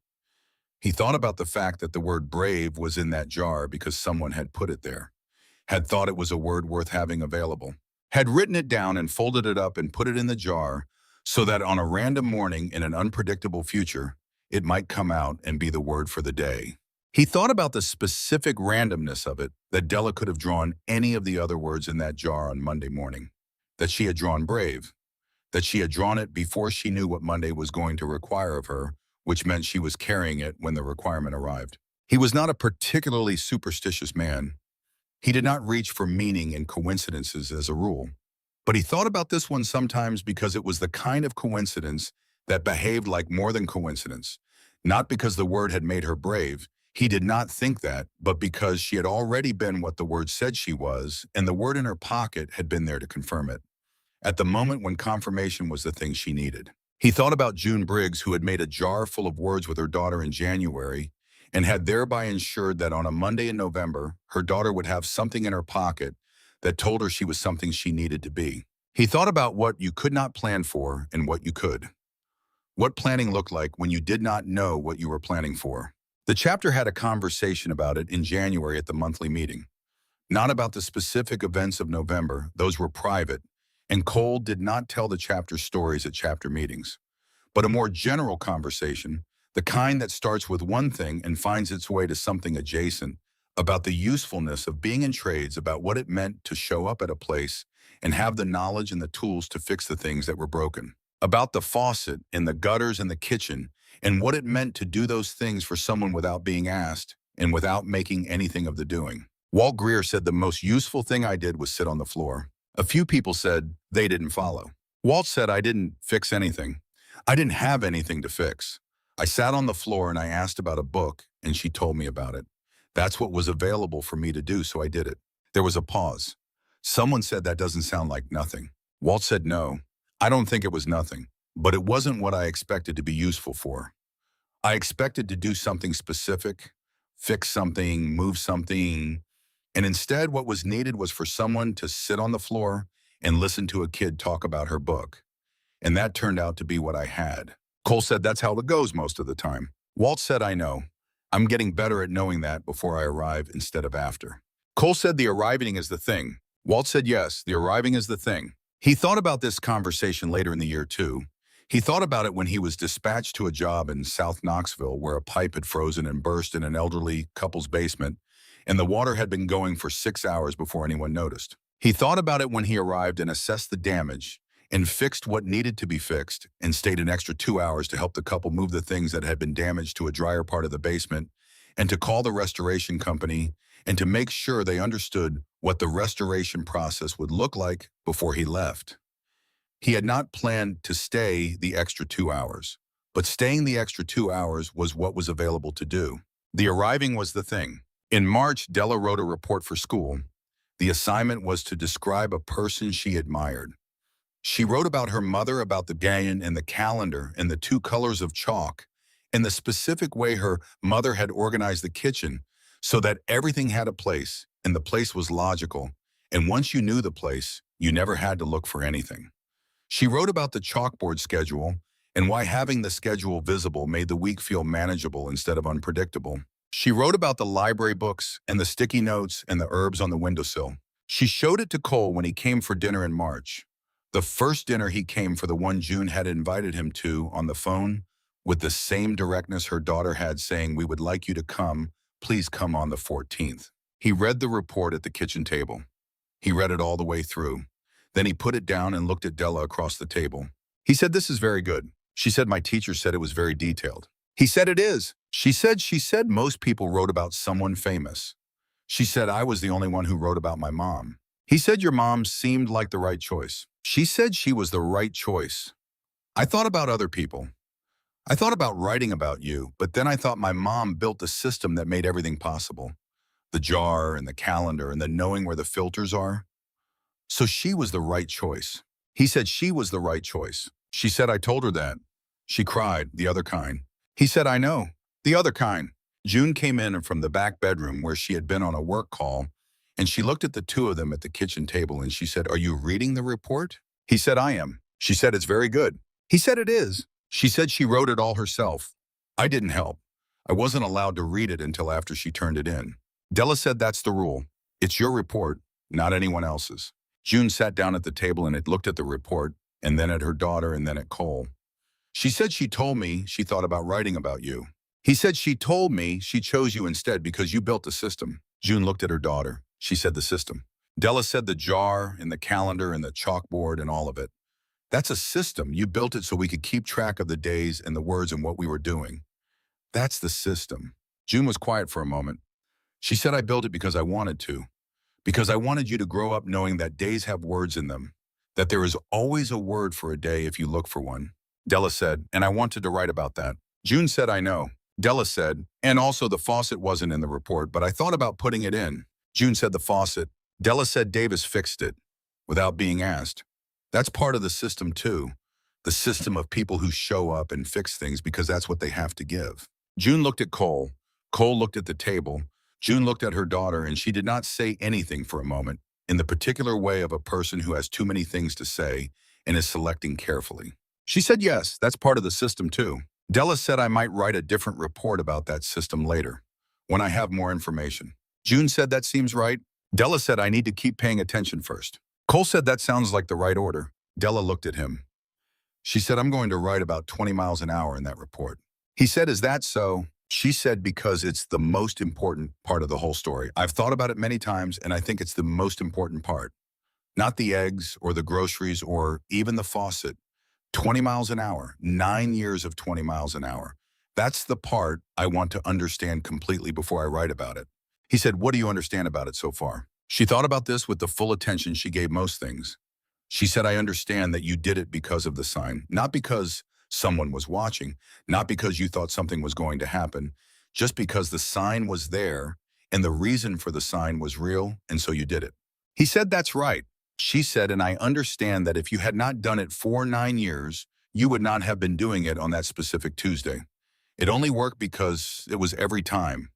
He thought about the fact that the word brave was in that jar because someone had put it there, had thought it was a word worth having available, had written it down and folded it up and put it in the jar so that on a random morning in an unpredictable future, it might come out and be the word for the day. He thought about the specific randomness of it, that Della could have drawn any of the other words in that jar on Monday morning, that she had drawn brave, that she had drawn it before she knew what Monday was going to require of her, which meant she was carrying it when the requirement arrived. He was not a particularly superstitious man. He did not reach for meaning in coincidences as a rule. But he thought about this one sometimes because it was the kind of coincidence that behaved like more than coincidence. Not because the word had made her brave. He did not think that, but because she had already been what the word said she was, and the word in her pocket had been there to confirm it, at the moment when confirmation was the thing she needed. He thought about June Briggs, who had made a jar full of words with her daughter in January, and had thereby ensured that on a Monday in November, her daughter would have something in her pocket that told her she was something she needed to be. He thought about what you could not plan for and what you could. What planning looked like when you did not know what you were planning for. The chapter had a conversation about it in January at the monthly meeting. Not about the specific events of November, those were private, and Cole did not tell the chapter stories at chapter meetings, but a more general conversation, the kind that starts with one thing and finds its way to something adjacent, about the usefulness of being in trades, about what it meant to show up at a place and have the knowledge and the tools to fix the things that were broken, about the faucet and the gutters in the kitchen and what it meant to do those things for someone without being asked and without making anything of the doing. Walt Greer said the most useful thing I did was sit on the floor. A few people said they didn't follow. Walt said I didn't fix anything. I didn't have anything to fix. I sat on the floor and I asked about a book and she told me about it. That's what was available for me to do, so I did it. There was a pause. Someone said that doesn't sound like nothing. Walt said no. I don't think it was nothing, but it wasn't what I expected to be useful for. I expected to do something specific, fix something, move something, and instead what was needed was for someone to sit on the floor and listen to a kid talk about her book. And that turned out to be what I had. Cole said that's how it goes most of the time. Walt said I know. I'm getting better at knowing that before I arrive instead of after. Cole said the arriving is the thing. Walt said yes, the arriving is the thing. He thought about this conversation later in the year too. He thought about it when he was dispatched to a job in South Knoxville where a pipe had frozen and burst in an elderly couple's basement, and the water had been going for 6 hours before anyone noticed. He thought about it when he arrived and assessed the damage and fixed what needed to be fixed and stayed an extra 2 hours to help the couple move the things that had been damaged to a drier part of the basement and to call the restoration company and to make sure they understood what the restoration process would look like before he left. He had not planned to stay the extra 2 hours, but staying the extra 2 hours was what was available to do. The arriving was the thing. In March, Della wrote a report for school. The assignment was to describe a person she admired. She wrote about her mother, about the galleon and the calendar and the 2 colors of chalk, and the specific way her mother had organized the kitchen so that everything had a place and the place was logical, and once you knew the place, you never had to look for anything. She wrote about the chalkboard schedule and why having the schedule visible made the week feel manageable instead of unpredictable. She wrote about the library books and the sticky notes and the herbs on the windowsill. She showed it to Cole when he came for dinner in March. The first dinner he came for, the one June had invited him to, on the phone, with the same directness her daughter had, saying, "We would like you to come. Please come on the 14th. He read the report at the kitchen table. He read it all the way through. Then he put it down and looked at Della across the table. He said, "This is very good." She said, "My teacher said it was very detailed." He said, "It is." She said most people wrote about someone famous. She said, "I was the only one who wrote about my mom." He said, "Your mom seemed like the right choice." She said she was the right choice. I thought about other people. I thought about writing about you, but then I thought my mom built the system that made everything possible. The jar and the calendar and the knowing where the filters are. So she was the right choice. He said she was the right choice. She said, "I told her that." She cried, "The other kind." He said, "I know, the other kind." June came in from the back bedroom where she had been on a work call, and she looked at the 2 of them at the kitchen table and she said, "Are you reading the report?" He said, "I am." She said, "It's very good." He said, "It is." She said she wrote it all herself. I didn't help. I wasn't allowed to read it until after she turned it in. Della said that's the rule. It's your report, not anyone else's. June sat down at the table and had looked at the report, and then at her daughter, and then at Cole. She said she told me she thought about writing about you. He said she told me she chose you instead because you built the system. June looked at her daughter. She said the system. Della said the jar and the calendar and the chalkboard and all of it. That's a system. You built it so we could keep track of the days and the words and what we were doing. That's the system. June was quiet for a moment. She said I built it because I wanted to. Because I wanted you to grow up knowing that days have words in them. That there is always a word for a day if you look for one. Della said, and I wanted to write about that. June said, I know. Della said, and also the faucet wasn't in the report, but I thought about putting it in. June said the faucet. Della said Davis fixed it, without being asked. That's part of the system too. The system of people who show up and fix things because that's what they have to give. June looked at Cole. Cole looked at the table. June looked at her daughter, and she did not say anything for a moment, in the particular way of a person who has too many things to say and is selecting carefully. She said yes, that's part of the system too. Della said I might write a different report about that system later, when I have more information. June said that seems right. Della said I need to keep paying attention first. Cole said that sounds like the right order. Della looked at him. She said I'm going to write about 20 miles an hour in that report. He said, is that so? She said because it's the most important part of the whole story. I've thought about it many times, and I think it's the most important part. Not the eggs or the groceries or even the faucet. 20 miles an hour, 9 years of 20 miles an hour. That's the part I want to understand completely before I write about it. He said, what do you understand about it so far? She thought about this with the full attention she gave most things. She said, I understand that you did it because of the sign, not because someone was watching, not because you thought something was going to happen, just because the sign was there and the reason for the sign was real, and so you did it. He said, that's right. She said, and I understand that if you had not done it for 9 years, you would not have been doing it on that specific Tuesday. It only worked because it was every time,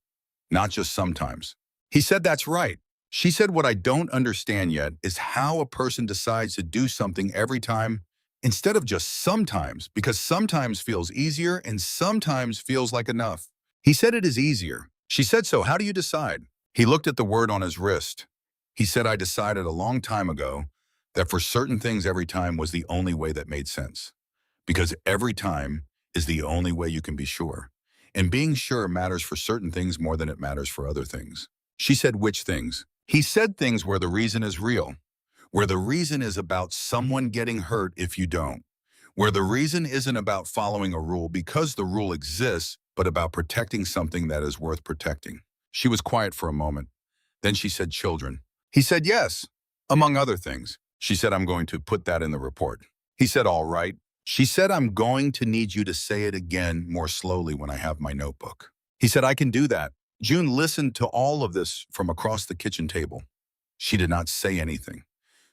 not just sometimes. He said, that's right. She said, what I don't understand yet is how a person decides to do something every time instead of just sometimes, because sometimes feels easier and sometimes feels like enough. He said it is easier. She said, so how do you decide? He looked at the word on his wrist. He said, I decided a long time ago that for certain things every time was the only way that made sense. Because every time is the only way you can be sure. And being sure matters for certain things more than it matters for other things. She said, which things? He said things where the reason is real. Where the reason is about someone getting hurt if you don't. Where the reason isn't about following a rule because the rule exists, but about protecting something that is worth protecting. She was quiet for a moment. Then she said, children. He said, yes, among other things. She said, I'm going to put that in the report. He said, all right. She said, I'm going to need you to say it again more slowly when I have my notebook. He said, I can do that. June listened to all of this from across the kitchen table. She did not say anything.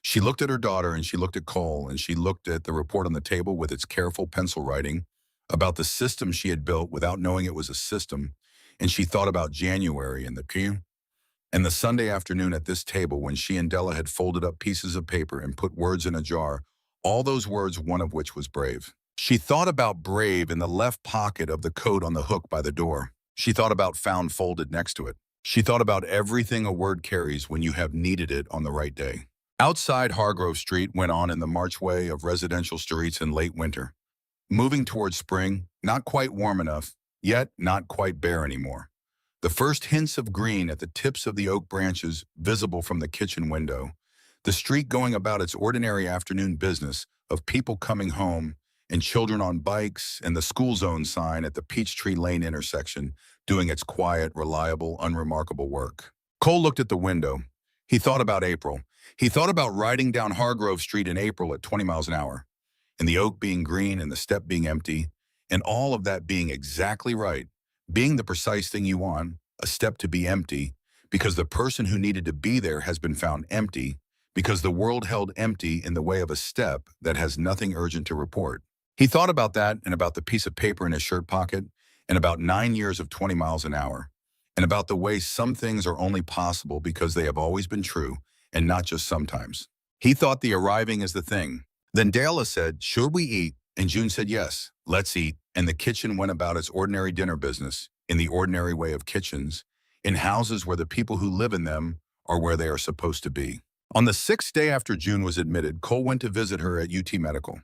She looked at her daughter and she looked at Cole and she looked at the report on the table with its careful pencil writing about the system she had built without knowing it was a system. And she thought about January and the Sunday afternoon at this table when she and Della had folded up pieces of paper and put words in a jar, all those words, one of which was brave. She thought about brave in the left pocket of the coat on the hook by the door. She thought about found folded next to it. She thought about everything a word carries when you have needed it on the right day. Outside Hargrove Street went on in the marchway of residential streets in late winter. Moving towards spring, not quite warm enough, yet not quite bare anymore. The first hints of green at the tips of the oak branches visible from the kitchen window. The street going about its ordinary afternoon business of people coming home and children on bikes and the school zone sign at the Peachtree Lane intersection doing its quiet, reliable, unremarkable work. Cole looked at the window. He thought about April. He thought about riding down Hargrove Street in April at 20 miles an hour, and the oak being green and the step being empty, and all of that being exactly right, being the precise thing you want, a step to be empty, because the person who needed to be there has been found empty, because the world held empty in the way of a step that has nothing urgent to report. He thought about that and about the piece of paper in his shirt pocket, and about 9 years of 20 miles an hour, and about the way some things are only possible because they have always been true, and not just sometimes. He thought the arriving is the thing. Then Della said, should we eat? And June said, yes, let's eat. And the kitchen went about its ordinary dinner business. in the ordinary way of kitchens, in houses where the people who live in them are where they are supposed to be. On the sixth day after June was admitted, Cole went to visit her at UT Medical.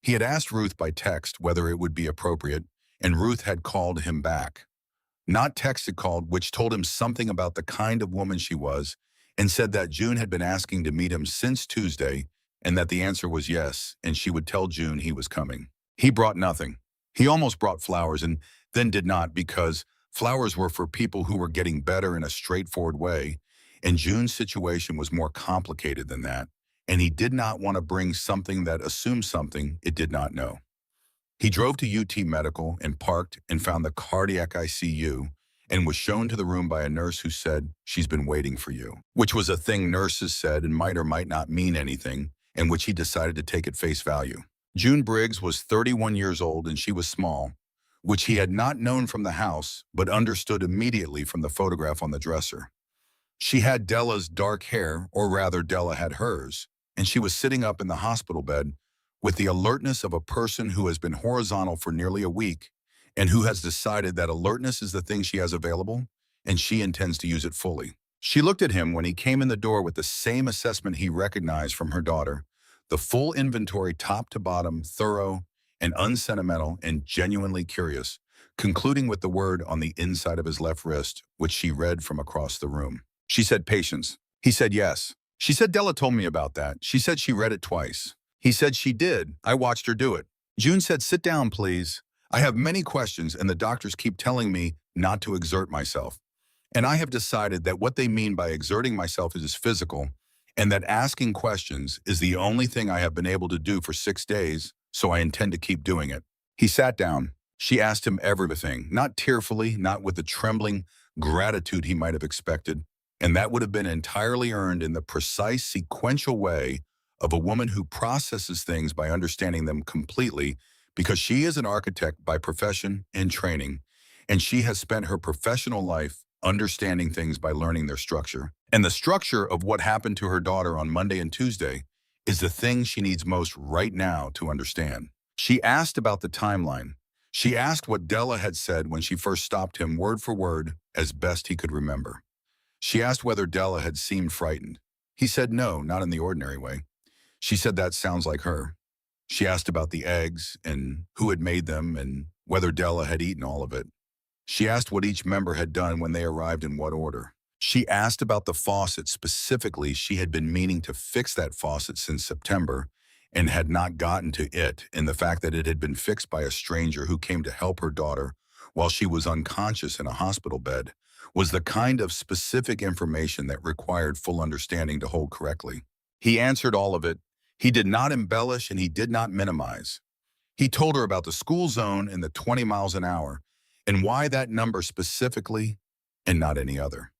He had asked Ruth by text whether it would be appropriate, and Ruth had called him back. Not texted, called, which told him something about the kind of woman she was, and said that June had been asking to meet him since Tuesday, and that the answer was yes, and she would tell June he was coming. He brought nothing. He almost brought flowers and then did not, because flowers were for people who were getting better in a straightforward way, and June's situation was more complicated than that, and he did not want to bring something that assumed something it did not know. He drove to UT Medical and parked and found the cardiac ICU and was shown to the room by a nurse who said, "She's been waiting for you," which was a thing nurses said and might or might not mean anything, and which he decided to take at face value. June Briggs was 31 years old and she was small, which he had not known from the house but understood immediately from the photograph on the dresser. She had Della's dark hair, or rather Della had hers, and she was sitting up in the hospital bed with the alertness of a person who has been horizontal for nearly a week and who has decided that alertness is the thing she has available and she intends to use it fully. She looked at him when he came in the door with the same assessment he recognized from her daughter, the full inventory top to bottom, thorough and unsentimental and genuinely curious, concluding with the word on the inside of his left wrist, which she read from across the room. She said, "Patience." He said, "Yes." She said, "Della told me about that. She said she read it twice." He said, "She did. I watched her do it." June said, "Sit down, please. I have many questions and the doctors keep telling me not to exert myself. And I have decided that what they mean by exerting myself is physical, and that asking questions is the only thing I have been able to do for 6 days, so I intend to keep doing it." He sat down. She asked him everything, not tearfully, not with the trembling gratitude he might have expected, and that would have been entirely earned in the precise sequential way of a woman who processes things by understanding them completely, because she is an architect by profession and training, and she has spent her professional life understanding things by learning their structure. And the structure of what happened to her daughter on Monday and Tuesday is the thing she needs most right now to understand. She asked about the timeline. She asked what Della had said when she first stopped him word for word as best he could remember. She asked whether Della had seemed frightened. He said no, not in the ordinary way. She said that sounds like her. She asked about the eggs and who had made them and whether Della had eaten all of it. She asked what each member had done when they arrived in what order. She asked about the faucet specifically. She had been meaning to fix that faucet since September and had not gotten to it, and the fact that it had been fixed by a stranger who came to help her daughter while she was unconscious in a hospital bed was the kind of specific information that required full understanding to hold correctly. He answered all of it. He did not embellish and he did not minimize. He told her about the school zone and the 20 miles an hour and why that number specifically and not any other.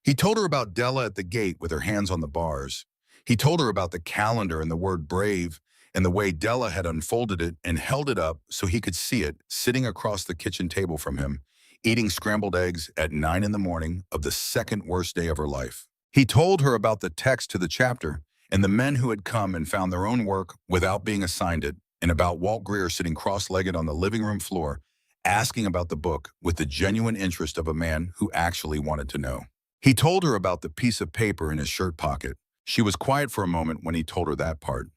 He told her about Della at the gate with her hands on the bars. He told her about the calendar and the word brave and the way Della had unfolded it and held it up so he could see it sitting across the kitchen table from him, eating scrambled eggs at 9 in the morning of the second worst day of her life. He told her about the text to the chapter and the men who had come and found their own work without being assigned it, and about Walt Greer sitting cross-legged on the living room floor, asking about the book with the genuine interest of a man who actually wanted to know. He told her about the piece of paper in his shirt pocket. She was quiet for a moment when he told her that part.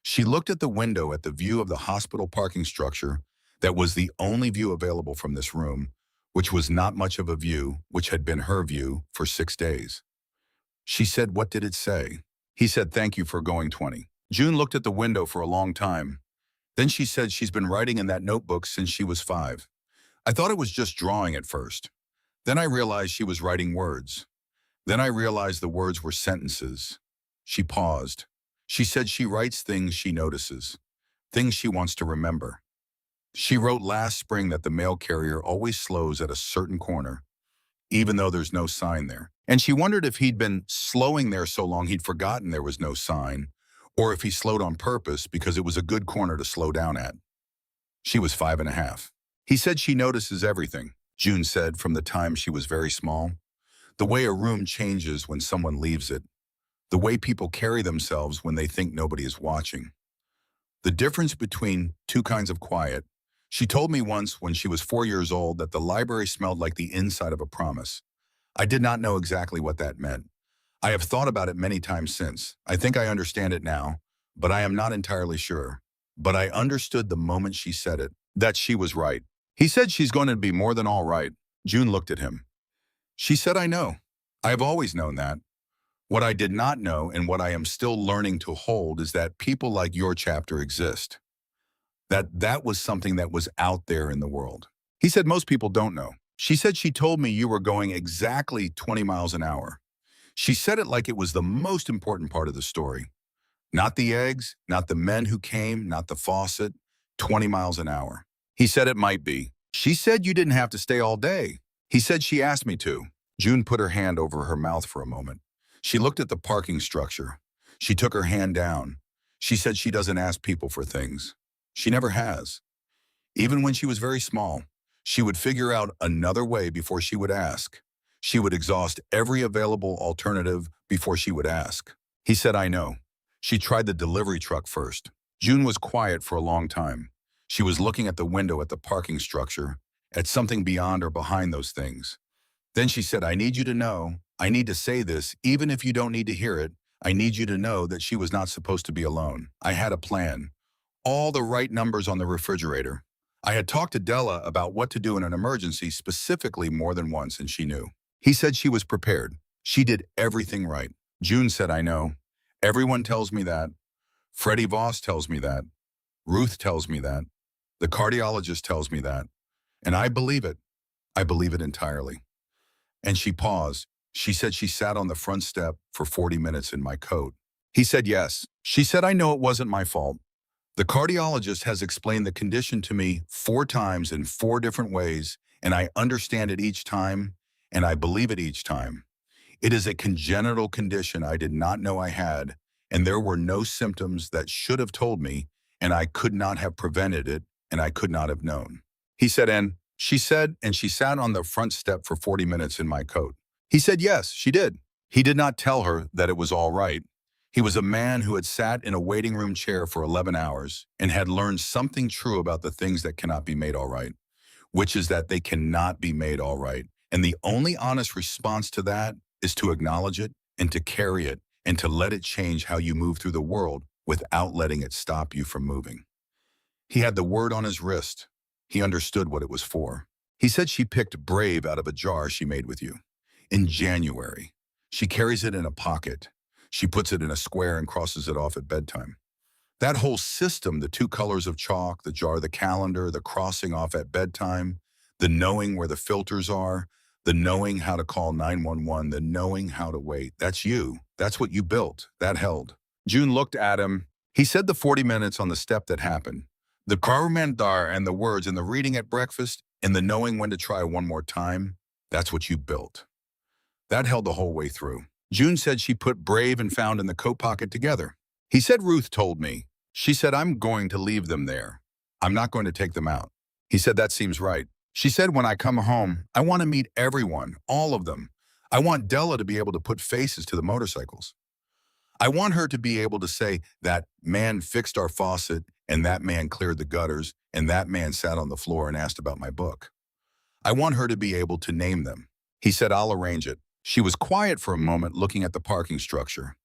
She looked at the window at the view of the hospital parking structure that was the only view available from this room, which was not much of a view, which had been her view for 6 days. She said, "What did it say?" He said, "Thank you for going 20. June looked at the window for a long time. Then she said she's been writing in that notebook since she was 5. I thought it was just drawing at first. Then I realized she was writing words. Then I realized the words were sentences." She paused. She said she writes things she notices, things she wants to remember. She wrote last spring that the mail carrier always slows at a certain corner, even though there's no sign there. And she wondered if he'd been slowing there so long he'd forgotten there was no sign, or if he slowed on purpose because it was a good corner to slow down at. She was 5.5. He said she notices everything, June said, from the time she was very small. The way a room changes when someone leaves it. The way people carry themselves when they think nobody is watching. The difference between two kinds of quiet, She told me once when she was 4 years old that the library smelled like the inside of a promise. I did not know exactly what that meant. I have thought about it many times since. I think I understand it now, but I am not entirely sure. But I understood the moment she said it, that she was right. He said she's going to be more than all right. June looked at him. She said, I know. I have always known that. What I did not know and what I am still learning to hold is that people like your chapter exist. That was something that was out there in the world. He said most people don't know. She said she told me you were going exactly 20 miles an hour. She said it like it was the most important part of the story. Not the eggs, not the men who came, not the faucet, 20 miles an hour. He said it might be. She said you didn't have to stay all day. He said she asked me to. June put her hand over her mouth for a moment. She looked at the parking structure. She took her hand down. She said she doesn't ask people for things. She never has. Even when she was very small, she would figure out another way before she would ask. She would exhaust every available alternative before she would ask. He said, I know. She tried the delivery truck first. June was quiet for a long time. She was looking at the window at the parking structure, at something beyond or behind those things. Then she said, I need you to know, I need to say this, even if you don't need to hear it, I need you to know that she was not supposed to be alone. I had a plan. All the right numbers on the refrigerator. I had talked to Della about what to do in an emergency specifically more than once, and she knew. He said she was prepared. She did everything right. June said, I know. Everyone tells me that. Freddie Voss tells me that. Ruth tells me that. The cardiologist tells me that. And I believe it. I believe it entirely. And she paused. She said she sat on the front step for 40 minutes in my coat. He said yes. She said, I know it wasn't my fault. The cardiologist has explained the condition to me 4 times in 4 different ways, and I understand it each time, and I believe it each time. It is a congenital condition I did not know I had, and there were no symptoms that should have told me, and I could not have prevented it, and I could not have known. He said, and she said, and she sat on the front step for 40 minutes in my coat. He said, yes, she did. He did not tell her that it was all right. He was a man who had sat in a waiting room chair for 11 hours and had learned something true about the things that cannot be made all right, which is that they cannot be made all right. And the only honest response to that is to acknowledge it and to carry it and to let it change how you move through the world without letting it stop you from moving. He had the word on his wrist. He understood what it was for. He said she picked Brave out of a jar she made with you. In January, she carries it in a pocket. She puts it in a square and crosses it off at bedtime. That whole system, the 2 colors of chalk, the jar, the calendar, the crossing off at bedtime, the knowing where the filters are, the knowing how to call 911, the knowing how to wait. That's you. That's what you built. That held. June looked at him. He said the 40 minutes on the step that happened. The Karumandar and the words and the reading at breakfast and the knowing when to try one more time, that's what you built. That held the whole way through. June said she put Brave and Found in the coat pocket together. He said Ruth told me. She said, I'm going to leave them there. I'm not going to take them out. He said, that seems right. She said, when I come home, I want to meet everyone, all of them. I want Della to be able to put faces to the motorcycles. I want her to be able to say, that man fixed our faucet, and that man cleared the gutters, and that man sat on the floor and asked about my book. I want her to be able to name them. He said, I'll arrange it. She was quiet for a moment looking at the parking structure.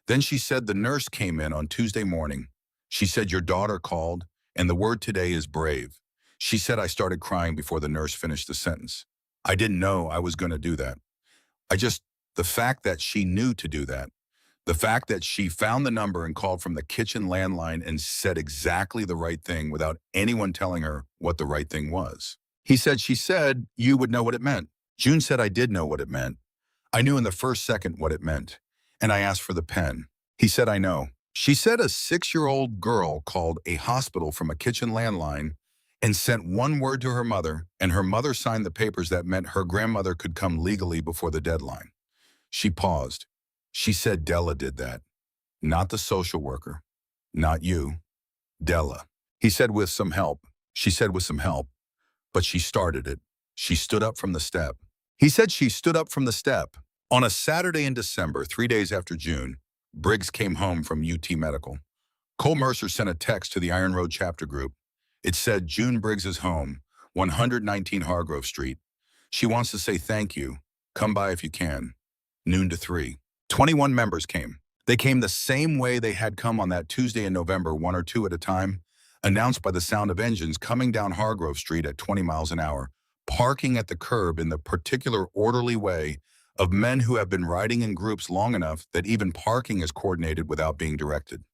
Then she said the nurse came in on Tuesday morning. She said your daughter called, and the word today is Brave. She said I started crying before the nurse finished the sentence. I didn't know I was going to do that. The fact that she knew to do that, the fact that she found the number and called from the kitchen landline and said exactly the right thing without anyone telling her what the right thing was. He said, she said, you would know what it meant. June said I did know what it meant. I knew in the first second what it meant, and I asked for the pen. He said, I know. She said a 6-year-old girl called a hospital from a kitchen landline and sent one word to her mother, and her mother signed the papers that meant her grandmother could come legally before the deadline. She paused. She said Della did that. Not the social worker. Not you. Della. He said with some help. She said with some help. But she started it. She stood up from the step. He said she stood up from the step. On a Saturday in December, 3 days after June, Briggs came home from UT Medical. Cole Mercer sent a text to the Iron Road chapter group. It said June Briggs's home, 119 Hargrove Street. She wants to say thank you. Come by if you can. Noon to 3. 21 members came. They came the same way they had come on that Tuesday in November, one or two at a time, announced by the sound of engines coming down Hargrove Street at 20 miles an hour, parking at the curb in the particular orderly way of men who have been riding in groups long enough that even parking is coordinated without being directed.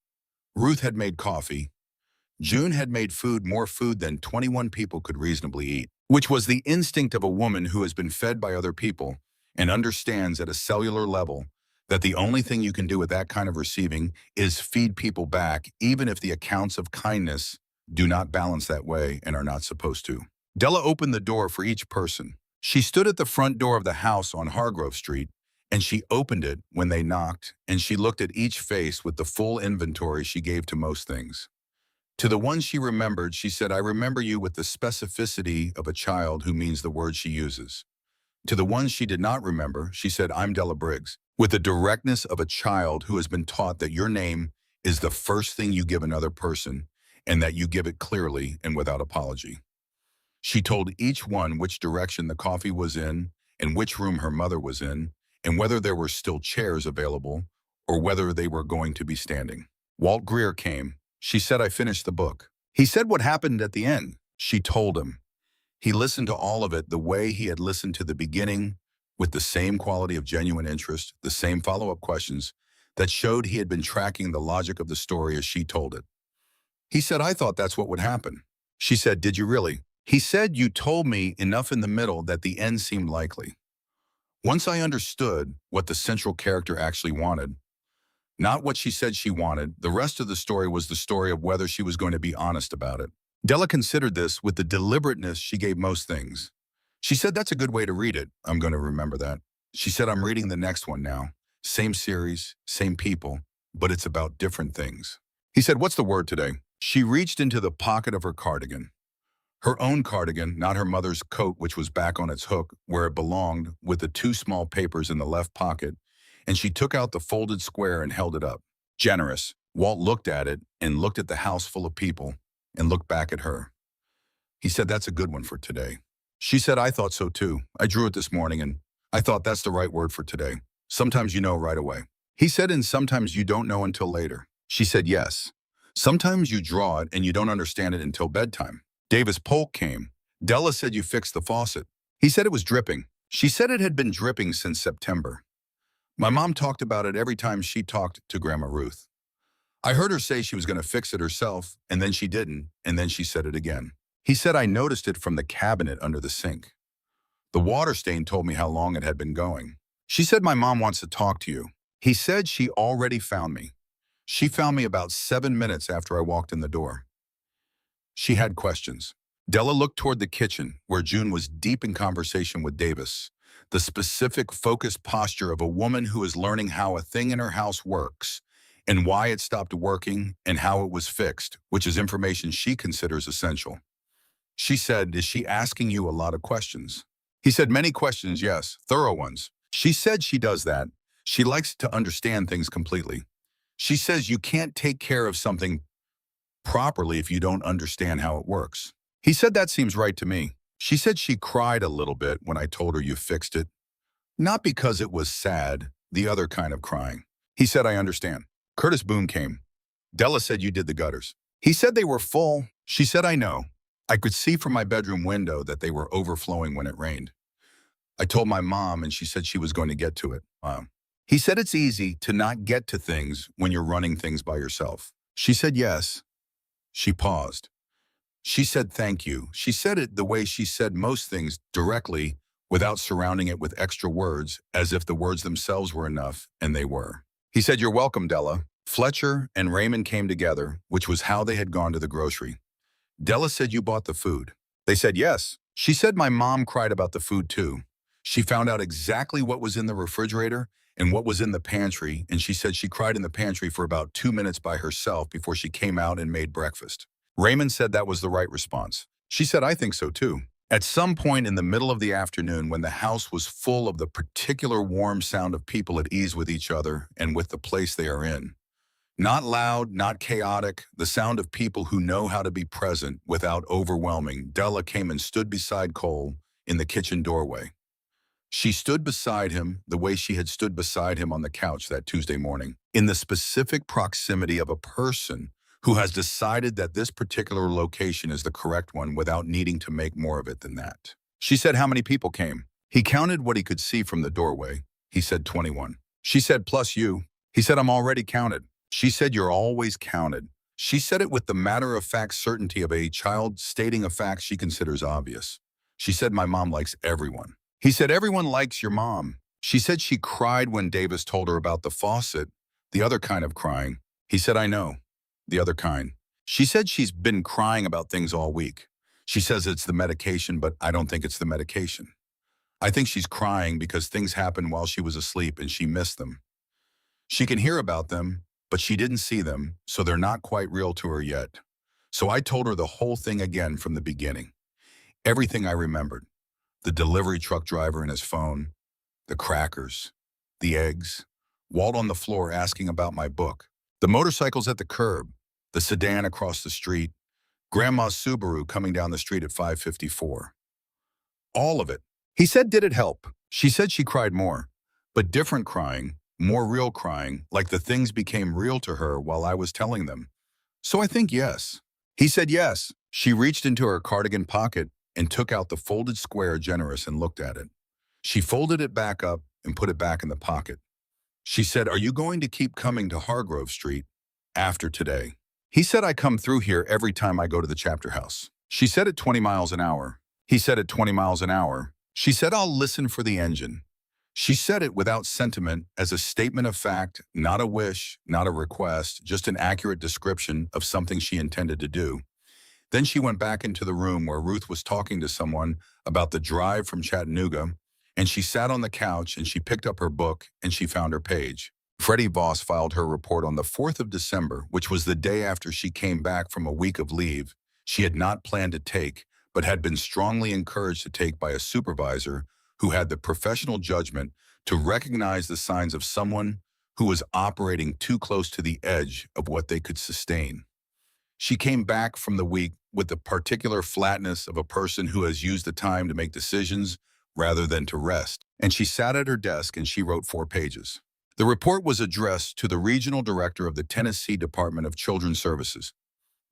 Ruth had made coffee. June had made food, more food than 21 people could reasonably eat, which was the instinct of a woman who has been fed by other people and understands at a cellular level that the only thing you can do with that kind of receiving is feed people back, even if the accounts of kindness do not balance that way and are not supposed to. Della opened the door for each person. She stood at the front door of the house on Hargrove Street, and she opened it when they knocked, and she looked at each face with the full inventory she gave to most things. To the ones she remembered, she said, I remember you with the specificity of a child who means the word she uses. To the ones she did not remember, she said, I'm Della Briggs, with the directness of a child who has been taught that your name is the first thing you give another person and that you give it clearly and without apology. She told each one which direction the coffee was in and which room her mother was in and whether there were still chairs available or whether they were going to be standing. Walt Greer came. She said, I finished the book. He said what happened at the end. She told him. He listened to all of it the way he had listened to the beginning, with the same quality of genuine interest, the same follow-up questions that showed he had been tracking the logic of the story as she told it. He said, I thought that's what would happen. She said, did you really? He said, you told me enough in the middle that the end seemed likely. Once I understood what the central character actually wanted, not what she said she wanted, the rest of the story was the story of whether she was going to be honest about it. Della considered this with the deliberateness she gave most things. She said, that's a good way to read it. I'm going to remember that. She said, I'm reading the next one now. Same series, same people, but it's about different things. He said, what's the word today? She reached into the pocket of her cardigan. Her own cardigan, not her mother's coat, which was back on its hook where it belonged with the two small papers in the left pocket, and she took out the folded square and held it up. Generous. Walt looked at it and looked at the house full of people and looked back at her. He said, that's a good one for today. She said, I thought so too. I drew it this morning and I thought that's the right word for today. Sometimes you know right away. He said, and sometimes you don't know until later. She said, yes. Sometimes you draw it and you don't understand it until bedtime. Davis Polk came. Della said you fixed the faucet. He said it was dripping. She said it had been dripping since September. My mom talked about it every time she talked to Grandma Ruth. I heard her say she was going to fix it herself, and then she didn't, and then she said it again. He said I noticed it from the cabinet under the sink. The water stain told me how long it had been going. She said my mom wants to talk to you. He said she already found me. She found me about 7 minutes after I walked in the door. She had questions. Della looked toward the kitchen, where June was deep in conversation with Davis, the specific, focused posture of a woman who is learning how a thing in her house works and why it stopped working and how it was fixed, which is information she considers essential. She said, is she asking you a lot of questions? He said, many questions, yes, thorough ones. She said she does that. She likes to understand things completely. She says you can't take care of something properly if you don't understand how it works. He said that seems right to me. She said she cried a little bit when I told her you fixed it. Not because it was sad, the other kind of crying. He said, I understand. Curtis Boone came. Della said you did the gutters. He said they were full. She said, I know. I could see from my bedroom window that they were overflowing when it rained. I told my mom and she said she was going to get to it. He said it's easy to not get to things when you're running things by yourself. She said yes. She paused. She said thank you. She said it the way she said most things, directly, without surrounding it with extra words, as if the words themselves were enough, and they were. He said, you're welcome, Della. Fletcher and Raymond came together, which was how they had gone to the grocery. Della said you bought the food. They said yes. She said my mom cried about the food too. She found out exactly what was in the refrigerator and what was in the pantry, and she said she cried in the pantry for about 2 minutes by herself before she came out and made breakfast. Raymond said that was the right response. She said, I think so too. At some point in the middle of the afternoon, when the house was full of the particular warm sound of people at ease with each other and with the place they are in, Not loud, not chaotic, the sound of people who know how to be present without overwhelming. Della came and stood beside Cole in the kitchen doorway. She stood beside him the way she had stood beside him on the couch that Tuesday morning, in the specific proximity of a person who has decided that this particular location is the correct one without needing to make more of it than that. She said how many people came. He counted what he could see from the doorway. He said 21. She said, plus you. He said, I'm already counted. She said, you're always counted. She said it with the matter-of-fact certainty of a child stating a fact she considers obvious. She said, my mom likes everyone. He said, everyone likes your mom. She said she cried when Davis told her about the faucet, the other kind of crying. He said, I know, the other kind. She said she's been crying about things all week. She says it's the medication, but I don't think it's the medication. I think she's crying because things happened while she was asleep and she missed them. She can hear about them, but she didn't see them, so they're not quite real to her yet. So I told her the whole thing again from the beginning. Everything I remembered. The delivery truck driver and his phone, the crackers, the eggs, Walt on the floor asking about my book, the motorcycles at the curb, the sedan across the street, Grandma's Subaru coming down the street at 5:54. All of it. He said, did it help? She said she cried more, but different crying, more real crying, like the things became real to her while I was telling them. So I think yes. He said yes. She reached into her cardigan pocket and took out the folded square generous and looked at it. She folded it back up and put it back in the pocket. She said, are you going to keep coming to Hargrove Street after today? He said, I come through here every time I go to the chapter house. She said at 20 miles an hour. He said at 20 miles an hour. She said, I'll listen for the engine. She said it without sentiment as a statement of fact, not a wish, not a request, just an accurate description of something she intended to do. Then she went back into the room where Ruth was talking to someone about the drive from Chattanooga, and she sat on the couch and she picked up her book and she found her page. Freddie Voss filed her report on the 4th of December, which was the day after she came back from a week of leave she had not planned to take, but had been strongly encouraged to take by a supervisor who had the professional judgment to recognize the signs of someone who was operating too close to the edge of what they could sustain. She came back from the week with the particular flatness of a person who has used the time to make decisions rather than to rest. And she sat at her desk and she wrote 4 pages. The report was addressed to the regional director of the Tennessee Department of Children's Services.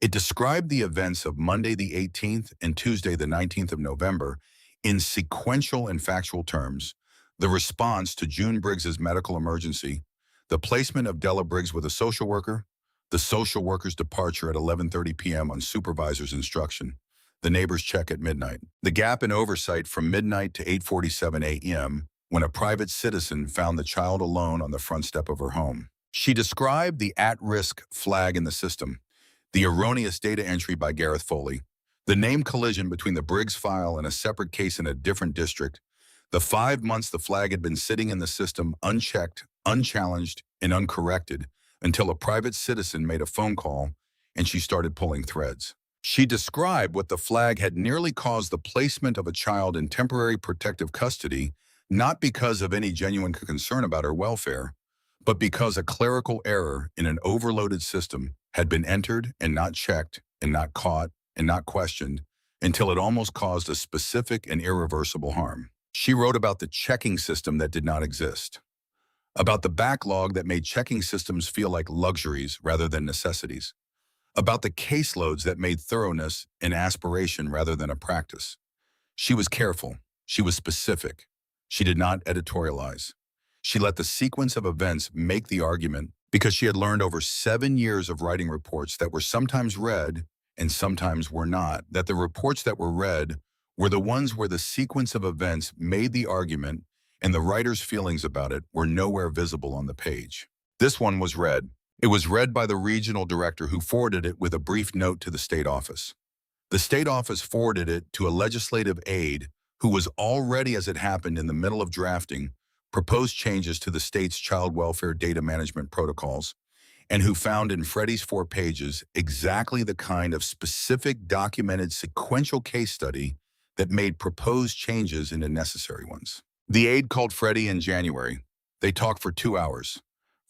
It described the events of Monday the 18th and Tuesday the 19th of November in sequential and factual terms, the response to June Briggs's medical emergency, the placement of Della Briggs with a social worker, the social worker's departure at 11:30 p.m. on supervisor's instruction, the neighbor's check at midnight, the gap in oversight from midnight to 8:47 a.m. when a private citizen found the child alone on the front step of her home. She described the at-risk flag in the system, the erroneous data entry by Gareth Foley, the name collision between the Briggs file and a separate case in a different district, the 5 months the flag had been sitting in the system unchecked, unchallenged, and uncorrected, until a private citizen made a phone call and she started pulling threads. She described what the flag had nearly caused the placement of a child in temporary protective custody, not because of any genuine concern about her welfare, but because a clerical error in an overloaded system had been entered and not checked and not caught and not questioned until it almost caused a specific and irreversible harm. She wrote about the checking system that did not exist, about the backlog that made checking systems feel like luxuries rather than necessities, about the caseloads that made thoroughness an aspiration rather than a practice. She was careful. She was specific. She did not editorialize. She let the sequence of events make the argument because she had learned over 7 years of writing reports that were sometimes read and sometimes were not, that the reports that were read were the ones where the sequence of events made the argument and the writer's feelings about it were nowhere visible on the page. This one was read. It was read by the regional director who forwarded it with a brief note to the state office. The state office forwarded it to a legislative aide who was already, as it happened, in the middle of drafting proposed changes to the state's child welfare data management protocols, and who found in Freddie's 4 pages exactly the kind of specific documented sequential case study that made proposed changes into necessary ones. The aide called Freddie in January. They talked for 2 hours.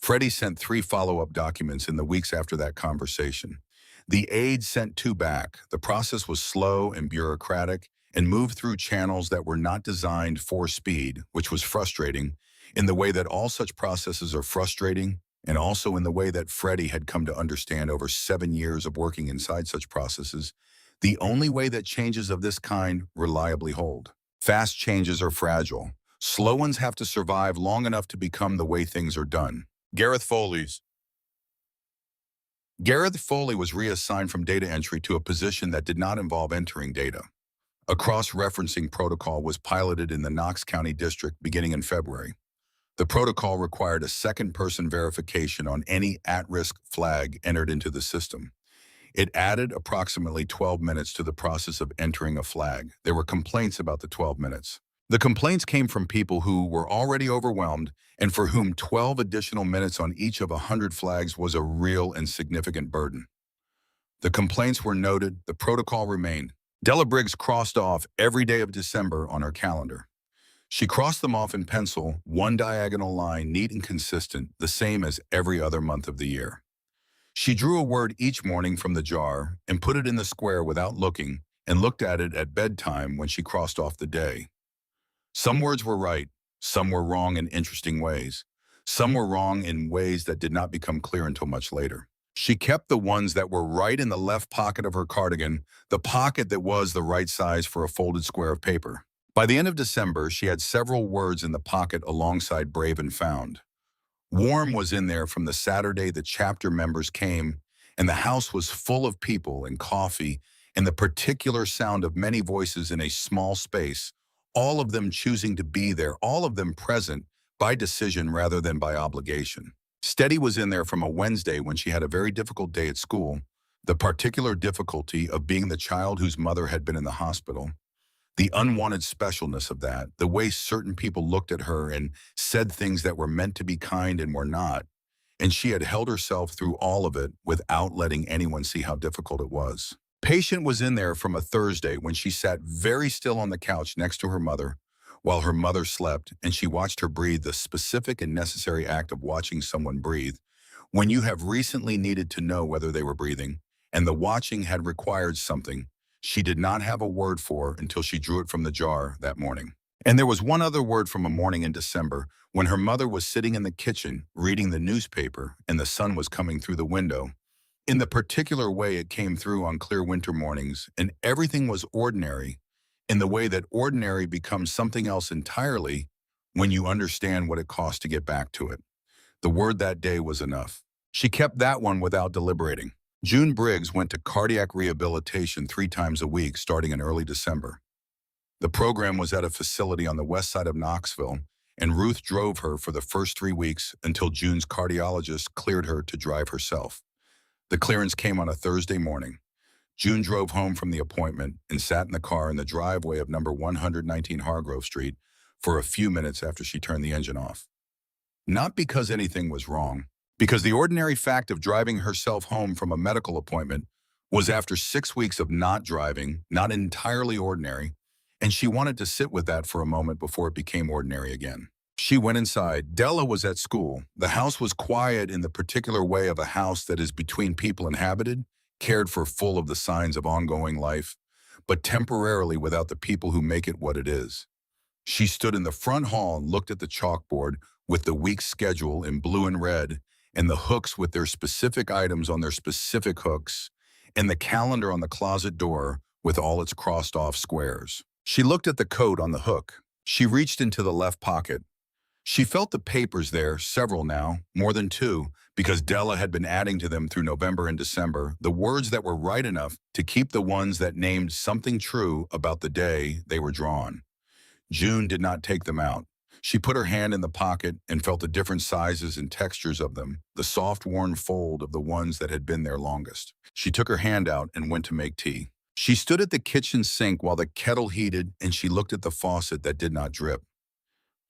Freddie sent 3 follow-up documents in the weeks after that conversation. The aide sent 2 back. The process was slow and bureaucratic and moved through channels that were not designed for speed, which was frustrating, in the way that all such processes are frustrating, and also in the way that Freddie had come to understand over 7 years of working inside such processes. The only way that changes of this kind reliably hold. Fast changes are fragile. Slow ones have to survive long enough to become the way things are done. Gareth Foley's. Gareth Foley was reassigned from data entry to a position that did not involve entering data. A cross-referencing protocol was piloted in the Knox County District beginning in February. The protocol required a second-person verification on any at-risk flag entered into the system. It added approximately 12 minutes to the process of entering a flag. There were complaints about the 12 minutes. The complaints came from people who were already overwhelmed and for whom 12 additional minutes on each of 100 flags was a real and significant burden. The complaints were noted, the protocol remained. Della Briggs crossed off every day of December on her calendar. She crossed them off in pencil, one diagonal line, neat and consistent, the same as every other month of the year. She drew a word each morning from the jar and put it in the square without looking and looked at it at bedtime when she crossed off the day. Some words were right, some were wrong in interesting ways. Some were wrong in ways that did not become clear until much later. She kept the ones that were right in the left pocket of her cardigan, the pocket that was the right size for a folded square of paper. By the end of December, she had several words in the pocket alongside brave and found. Warm was in there from the Saturday the chapter members came, and the house was full of people and coffee and the particular sound of many voices in a small space, all of them choosing to be there, all of them present by decision rather than by obligation. Steady was in there from a Wednesday when she had a very difficult day at school, the particular difficulty of being the child whose mother had been in the hospital, the unwanted specialness of that, the way certain people looked at her and said things that were meant to be kind and were not, and she had held herself through all of it without letting anyone see how difficult it was. Patient was in there from a Thursday when she sat very still on the couch next to her mother while her mother slept and she watched her breathe, the specific and necessary act of watching someone breathe when you have recently needed to know whether they were breathing, and the watching had required something she did not have a word for until she drew it from the jar that morning. And there was one other word from a morning in December when her mother was sitting in the kitchen reading the newspaper and the sun was coming through the window. In the particular way it came through on clear winter mornings, and everything was ordinary, in the way that ordinary becomes something else entirely when you understand what it costs to get back to it. The word that day was enough. She kept that one without deliberating. June Briggs went to cardiac rehabilitation 3 times a week starting in early December. The program was at a facility on the west side of Knoxville, and Ruth drove her for the first 3 weeks until June's cardiologist cleared her to drive herself. The clearance came on a Thursday morning. June drove home from the appointment and sat in the car in the driveway of number 119 Hargrove Street for a few minutes after she turned the engine off. Not because anything was wrong, because the ordinary fact of driving herself home from a medical appointment was after 6 weeks of not driving, not entirely ordinary, and she wanted to sit with that for a moment before it became ordinary again. She went inside. Della was at school. The house was quiet in the particular way of a house that is between people inhabited, cared for, full of the signs of ongoing life, but temporarily without the people who make it what it is. She stood in the front hall and looked at the chalkboard with the week's schedule in blue and red, and the hooks with their specific items on their specific hooks, and the calendar on the closet door with all its crossed-off squares. She looked at the coat on the hook. She reached into the left pocket. She felt the papers there, several now, more than 2, because Della had been adding to them through November and December, the words that were right enough to keep the ones that named something true about the day they were drawn. June did not take them out. She put her hand in the pocket and felt the different sizes and textures of them, the soft, worn fold of the ones that had been there longest. She took her hand out and went to make tea. She stood at the kitchen sink while the kettle heated, and she looked at the faucet that did not drip.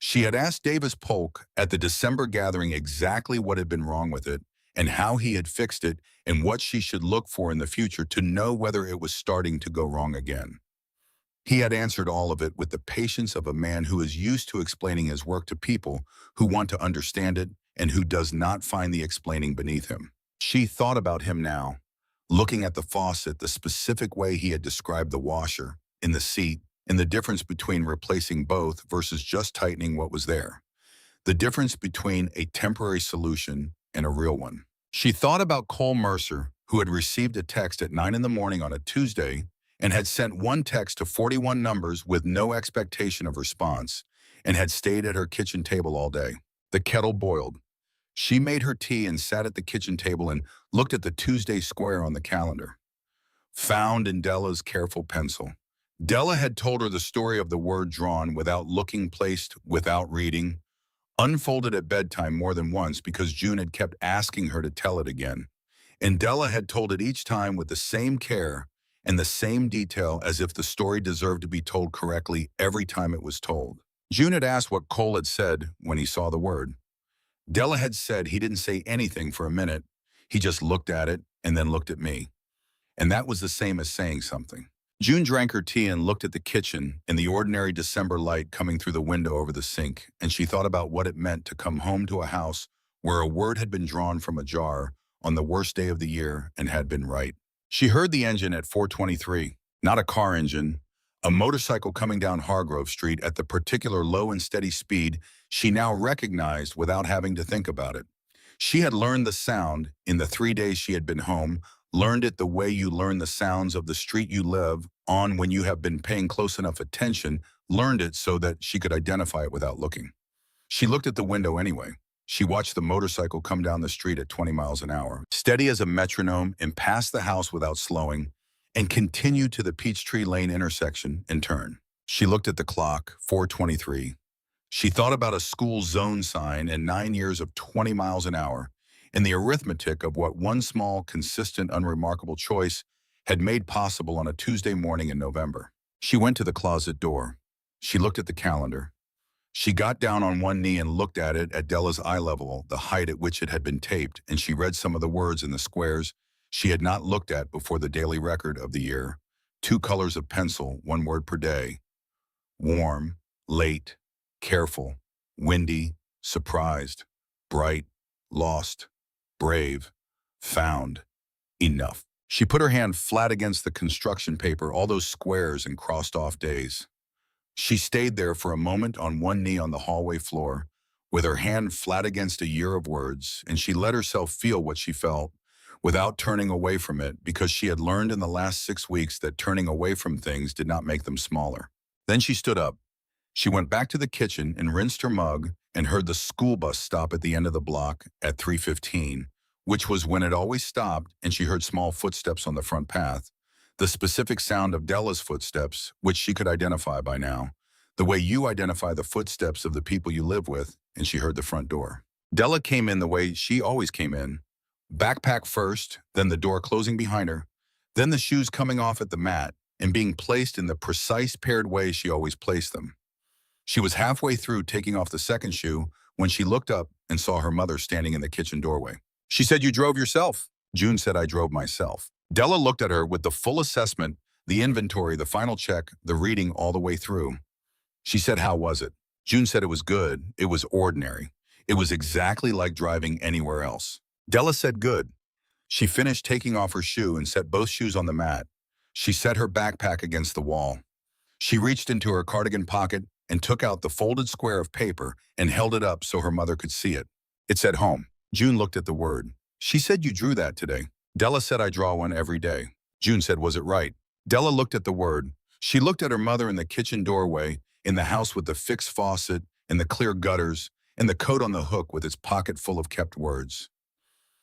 She had asked Davis Polk at the December gathering exactly what had been wrong with it and how he had fixed it and what she should look for in the future to know whether it was starting to go wrong again. He had answered all of it with the patience of a man who is used to explaining his work to people who want to understand it and who does not find the explaining beneath him. She thought about him now, looking at the faucet, the specific way he had described the washer, in the seat, and the difference between replacing both versus just tightening what was there. The difference between a temporary solution and a real one. She thought about Cole Mercer, who had received a text at 9 in the morning on a Tuesday and had sent one text to 41 numbers with no expectation of response and had stayed at her kitchen table all day. The kettle boiled. She made her tea and sat at the kitchen table and looked at the Tuesday square on the calendar. Found in Della's careful pencil. Della had told her the story of the word drawn without looking, placed without reading, unfolded at bedtime more than once because June had kept asking her to tell it again. And Della had told it each time with the same care and the same detail as if the story deserved to be told correctly every time it was told. June had asked what Cole had said when he saw the word. Della had said he didn't say anything for a minute. He just looked at it and then looked at me. And that was the same as saying something. June drank her tea and looked at the kitchen and the ordinary December light coming through the window over the sink, and she thought about what it meant to come home to a house where a word had been drawn from a jar on the worst day of the year and had been right. She heard the engine at 4:23, not a car engine, a motorcycle coming down Hargrove Street at the particular low and steady speed she now recognized without having to think about it. She had learned the sound in the 3 days she had been home, learned it the way you learn the sounds of the street you live on when you have been paying close enough attention, learned it so that she could identify it without looking. She looked at the window anyway. She watched the motorcycle come down the street at 20 miles an hour, steady as a metronome, and pass the house without slowing, and continue to the Peachtree Lane intersection and turn. She looked at the clock, 4:23. She thought about a school zone sign and 9 years of 20 miles an hour, and the arithmetic of what one small, consistent, unremarkable choice had made possible on a Tuesday morning in November. She went to the closet door. She looked at the calendar. She got down on one knee and looked at it at Della's eye level, the height at which it had been taped, and she read some of the words in the squares she had not looked at before the daily record of the year. 2 colors of pencil, 1 word per day. Warm, late, careful, windy, surprised, bright, lost, brave, found, enough. She put her hand flat against the construction paper, all those squares and crossed off days. She stayed there for a moment on one knee on the hallway floor, with her hand flat against a year of words, and she let herself feel what she felt, without turning away from it, because she had learned in the last 6 weeks that turning away from things did not make them smaller. Then she stood up. She went back to the kitchen and rinsed her mug and heard the school bus stop at the end of the block at 3:15, which was when it always stopped, and she heard small footsteps on the front path, the specific sound of Della's footsteps, which she could identify by now, the way you identify the footsteps of the people you live with, and she heard the front door. Della came in the way she always came in, backpack first, then the door closing behind her, then the shoes coming off at the mat and being placed in the precise paired way she always placed them. She was halfway through taking off the second shoe when she looked up and saw her mother standing in the kitchen doorway. She said, "You drove yourself." June said, "I drove myself." Della looked at her with the full assessment, the inventory, the final check, the reading all the way through. She said, "How was it?" June said it was good. It was ordinary. It was exactly like driving anywhere else. Della said, "Good." She finished taking off her shoe and set both shoes on the mat. She set her backpack against the wall. She reached into her cardigan pocket and took out the folded square of paper and held it up so her mother could see it. It said home. June looked at the word. She said, "You drew that today." Della said, "I draw one every day." June said, "Was it right?" Della looked at the word. She looked at her mother in the kitchen doorway, in the house with the fixed faucet and the clear gutters, and the coat on the hook with its pocket full of kept words.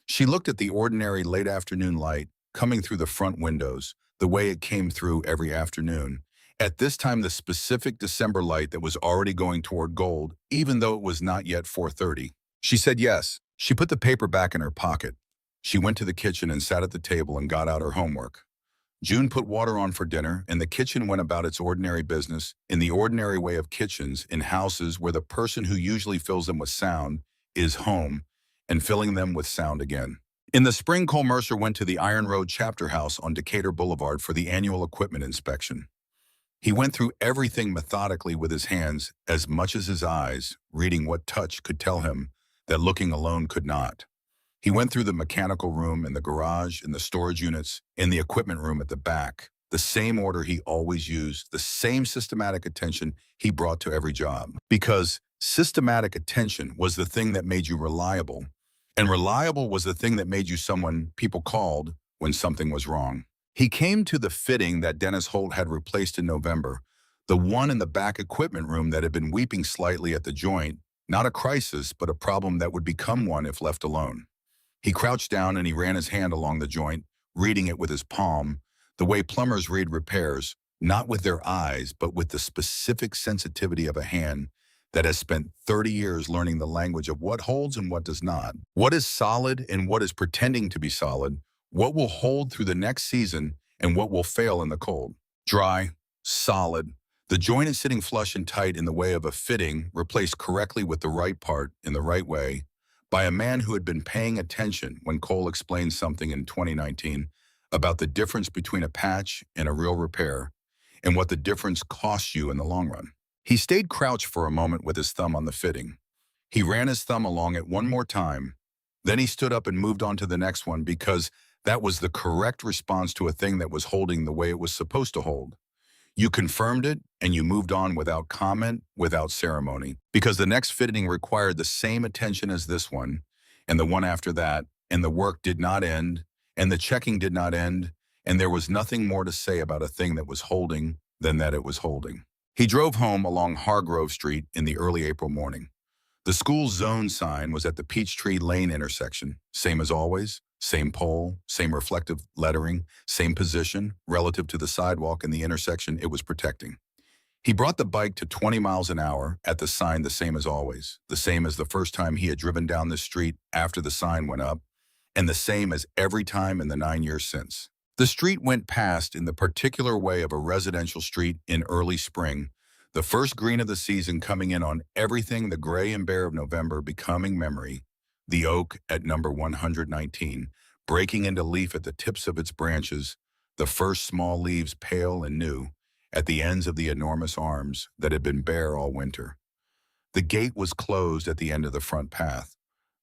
She looked at the ordinary late afternoon light coming through the front windows, the way it came through every afternoon. At this time, the specific December light that was already going toward gold, even though it was not yet 4:30. She said yes. She put the paper back in her pocket. She went to the kitchen and sat at the table and got out her homework. June put water on for dinner, and the kitchen went about its ordinary business, in the ordinary way of kitchens in houses where the person who usually fills them with sound is home, and filling them with sound again. In the spring, Cole Mercer went to the Iron Road Chapter House on Decatur Boulevard for the annual equipment inspection. He went through everything methodically with his hands as much as his eyes, reading what touch could tell him that looking alone could not. He went through the mechanical room and the garage and the storage units and the equipment room at the back, the same order he always used, the same systematic attention he brought to every job. Because systematic attention was the thing that made you reliable, and reliable was the thing that made you someone people called when something was wrong. He came to the fitting that Dennis Holt had replaced in November, the one in the back equipment room that had been weeping slightly at the joint, not a crisis, but a problem that would become one if left alone. He crouched down and he ran his hand along the joint, reading it with his palm, the way plumbers read repairs, not with their eyes, but with the specific sensitivity of a hand that has spent 30 years learning the language of what holds and what does not, what is solid and what is pretending to be solid, what will hold through the next season and what will fail in the cold. Dry, solid. The joint is sitting flush and tight in the way of a fitting replaced correctly with the right part in the right way by a man who had been paying attention when Cole explained something in 2019 about the difference between a patch and a real repair and what the difference costs you in the long run. He stayed crouched for a moment with his thumb on the fitting. He ran his thumb along it one more time. Then he stood up and moved on to the next one because that was the correct response to a thing that was holding the way it was supposed to hold. You confirmed it and you moved on without comment, without ceremony, because the next fitting required the same attention as this one and the one after that, and the work did not end, and the checking did not end, and there was nothing more to say about a thing that was holding than that it was holding. He drove home along Hargrove Street in the early April morning. The school zone sign was at the Peachtree Lane intersection, same as always. Same pole, same reflective lettering, same position relative to the sidewalk and the intersection it was protecting. He brought the bike to 20 miles an hour at the sign the same as always, the same as the first time he had driven down the street after the sign went up, and the same as every time in the 9 years since. The street went past in the particular way of a residential street in early spring, the first green of the season coming in on everything, the gray and bare of November becoming memory, the oak at number 119, breaking into leaf at the tips of its branches, the first small leaves pale and new, at the ends of the enormous arms that had been bare all winter. The gate was closed at the end of the front path.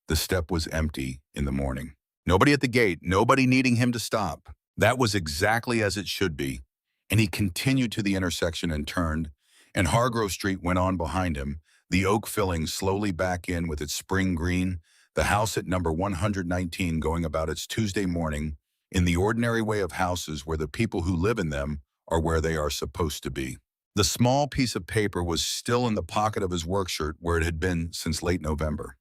The step was empty in the morning. Nobody at the gate, nobody needing him to stop. That was exactly as it should be. And he continued to the intersection and turned, and Hargrove Street went on behind him, the oak filling slowly back in with its spring green, the house at number 119 going about its Tuesday morning in the ordinary way of houses where the people who live in them are where they are supposed to be. The small piece of paper was still in the pocket of his work shirt where it had been since late November.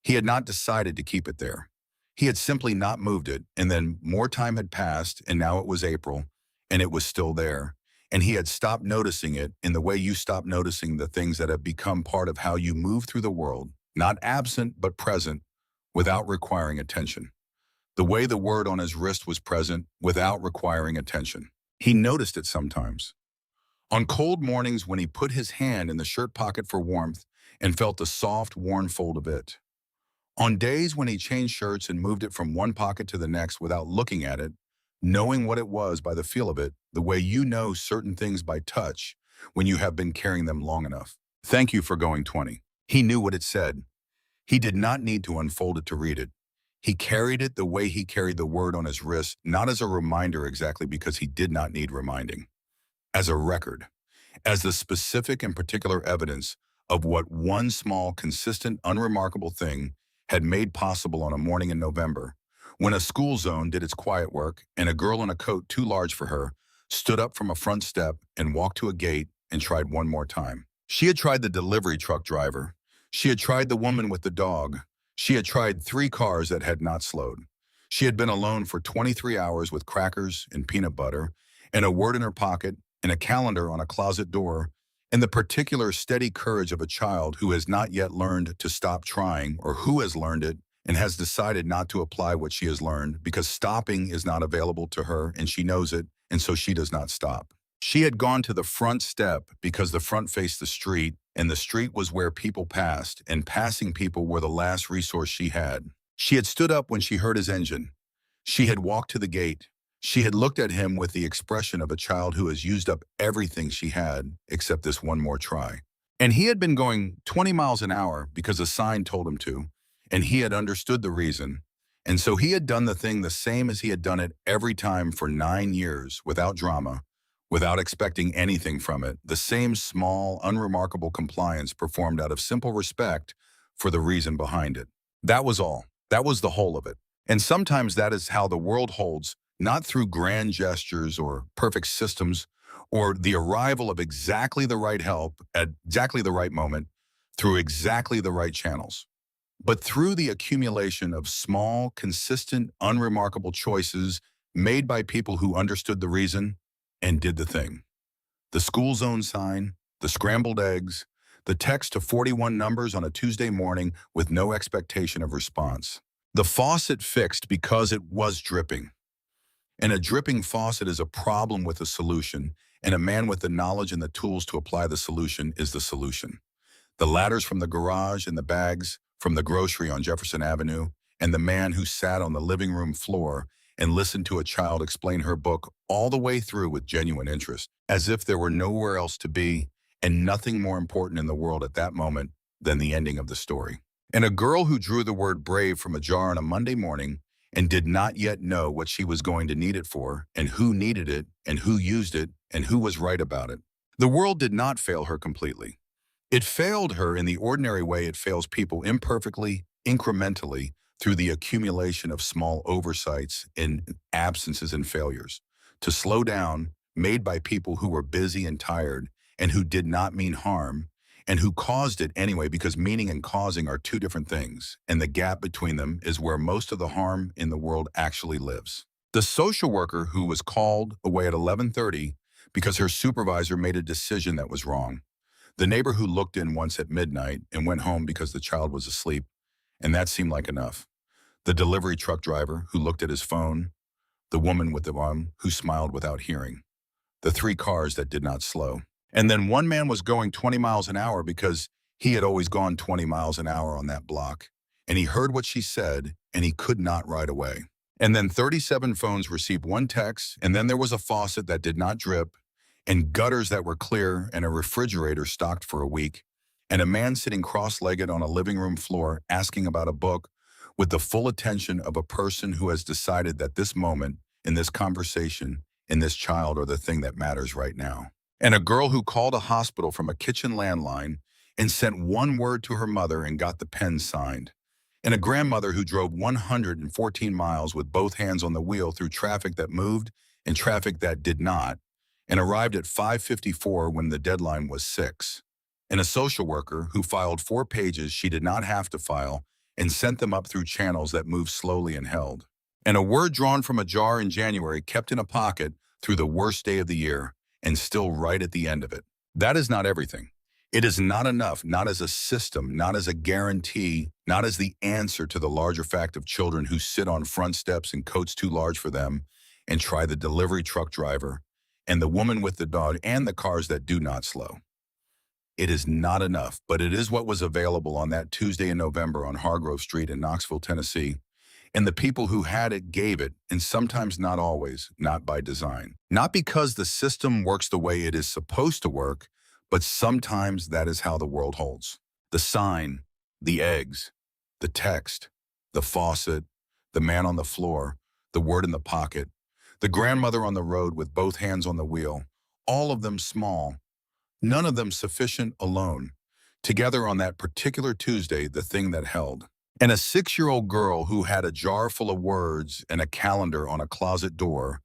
He had not decided to keep it there. He had simply not moved it, and then more time had passed, and now it was April, and it was still there. And he had stopped noticing it in the way you stop noticing the things that have become part of how you move through the world, not absent but present, without requiring attention. The way the word on his wrist was present without requiring attention. He noticed it sometimes. On cold mornings when he put his hand in the shirt pocket for warmth and felt the soft, worn fold of it. On days when he changed shirts and moved it from one pocket to the next without looking at it, knowing what it was by the feel of it, the way you know certain things by touch when you have been carrying them long enough. Thank you for going 20. He knew what it said. He did not need to unfold it to read it. He carried it the way he carried the word on his wrist, not as a reminder exactly because he did not need reminding. As a record, as the specific and particular evidence of what one small, consistent, unremarkable thing had made possible on a morning in November, when a school zone did its quiet work and a girl in a coat too large for her stood up from a front step and walked to a gate and tried one more time. She had tried the delivery truck driver. She had tried the woman with the dog. She had tried 3 cars that had not slowed. She had been alone for 23 hours with crackers and peanut butter and a word in her pocket and a calendar on a closet door and the particular steady courage of a child who has not yet learned to stop trying or who has learned it and has decided not to apply what she has learned because stopping is not available to her and she knows it, and so she does not stop. She had gone to the front step because the front faced the street, and the street was where people passed, and passing people were the last resource she had. She had stood up when she heard his engine. She had walked to the gate. She had looked at him with the expression of a child who has used up everything she had except this one more try. And he had been going 20 miles an hour because a sign told him to, and he had understood the reason. And so he had done the thing the same as he had done it every time for 9 years, without drama, without expecting anything from it, the same small, unremarkable compliance performed out of simple respect for the reason behind it. That was all. That was the whole of it. And sometimes that is how the world holds, not through grand gestures or perfect systems, or the arrival of exactly the right help at exactly the right moment through exactly the right channels, but through the accumulation of small, consistent, unremarkable choices made by people who understood the reason and did the thing. The school zone sign, the scrambled eggs, the text to 41 numbers on a Tuesday morning with no expectation of response. The faucet fixed because it was dripping. And a dripping faucet is a problem with a solution, and a man with the knowledge and the tools to apply the solution is the solution. The ladders from the garage and the bags from the grocery on Jefferson Avenue, and the man who sat on the living room floor and listened to a child explain her book all the way through with genuine interest, as if there were nowhere else to be and nothing more important in the world at that moment than the ending of the story. And a girl who drew the word brave from a jar on a Monday morning and did not yet know what she was going to need it for, and who needed it, and who used it, and who was right about it. The world did not fail her completely. It failed her in the ordinary way it fails people, imperfectly, incrementally, through the accumulation of small oversights and absences and failures. To slow down, made by people who were busy and tired, and who did not mean harm, and who caused it anyway, because meaning and causing are two different things, and the gap between them is where most of the harm in the world actually lives. The social worker who was called away at 11:30 because her supervisor made a decision that was wrong. The neighbor who looked in once at midnight and went home because the child was asleep, and that seemed like enough. The delivery truck driver who looked at his phone, the woman with the arm who smiled without hearing, the three cars that did not slow. And then one man was going 20 miles an hour because he had always gone 20 miles an hour on that block, and he heard what she said, and he could not ride away. And then 37 phones received one text, and then there was a faucet that did not drip, and gutters that were clear, and a refrigerator stocked for a week, and a man sitting cross-legged on a living room floor asking about a book with the full attention of a person who has decided that this moment, in this conversation, in this child are the thing that matters right now. And a girl who called a hospital from a kitchen landline and sent one word to her mother and got the pen signed. And a grandmother who drove 114 miles with both hands on the wheel through traffic that moved and traffic that did not, and arrived at 5:54 when the deadline was 6. And a social worker who filed 4 pages she did not have to file and sent them up through channels that moved slowly and held. And a word drawn from a jar in January kept in a pocket through the worst day of the year and still right at the end of it. That is not everything. It is not enough, not as a system, not as a guarantee, not as the answer to the larger fact of children who sit on front steps in coats too large for them and try the delivery truck driver and the woman with the dog and the cars that do not slow. It is not enough, but it is what was available on that Tuesday in November on Hargrove Street in Knoxville, Tennessee. And the people who had it gave it, and sometimes not always, not by design. Not because the system works the way it is supposed to work, but sometimes that is how the world holds. The sign, the eggs, the text, the faucet, the man on the floor, the word in the pocket, the grandmother on the road with both hands on the wheel, all of them small, none of them sufficient alone, together on that particular Tuesday, the thing that held. And a 6-year-old girl who had a jar full of words and a calendar on a closet door,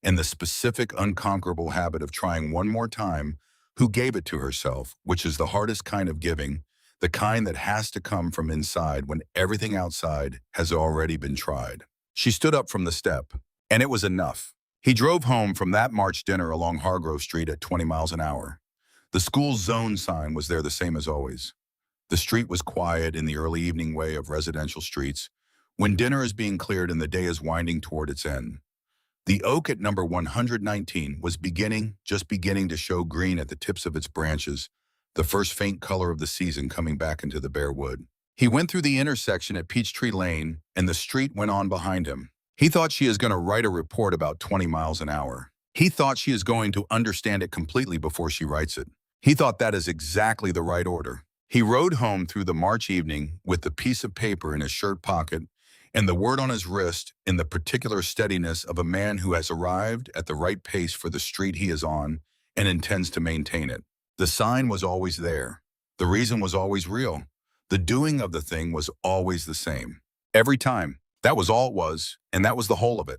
and the specific unconquerable habit of trying one more time, who gave it to herself, which is the hardest kind of giving, the kind that has to come from inside when everything outside has already been tried. She stood up from the step, and it was enough. He drove home from that March dinner along Hargrove Street at 20 miles an hour. The school zone sign was there the same as always. The street was quiet in the early evening way of residential streets, when dinner is being cleared and the day is winding toward its end. The oak at number 119 was just beginning to show green at the tips of its branches, the first faint color of the season coming back into the bare wood. He went through the intersection at Peachtree Lane, and the street went on behind him. He thought she is going to write a report about 20 miles an hour. He thought she is going to understand it completely before she writes it. He thought that is exactly the right order. He rode home through the March evening with the piece of paper in his shirt pocket and the word on his wrist in the particular steadiness of a man who has arrived at the right pace for the street he is on and intends to maintain it. The sign was always there. The reason was always real. The doing of the thing was always the same. Every time. That was all it was, and that was the whole of it.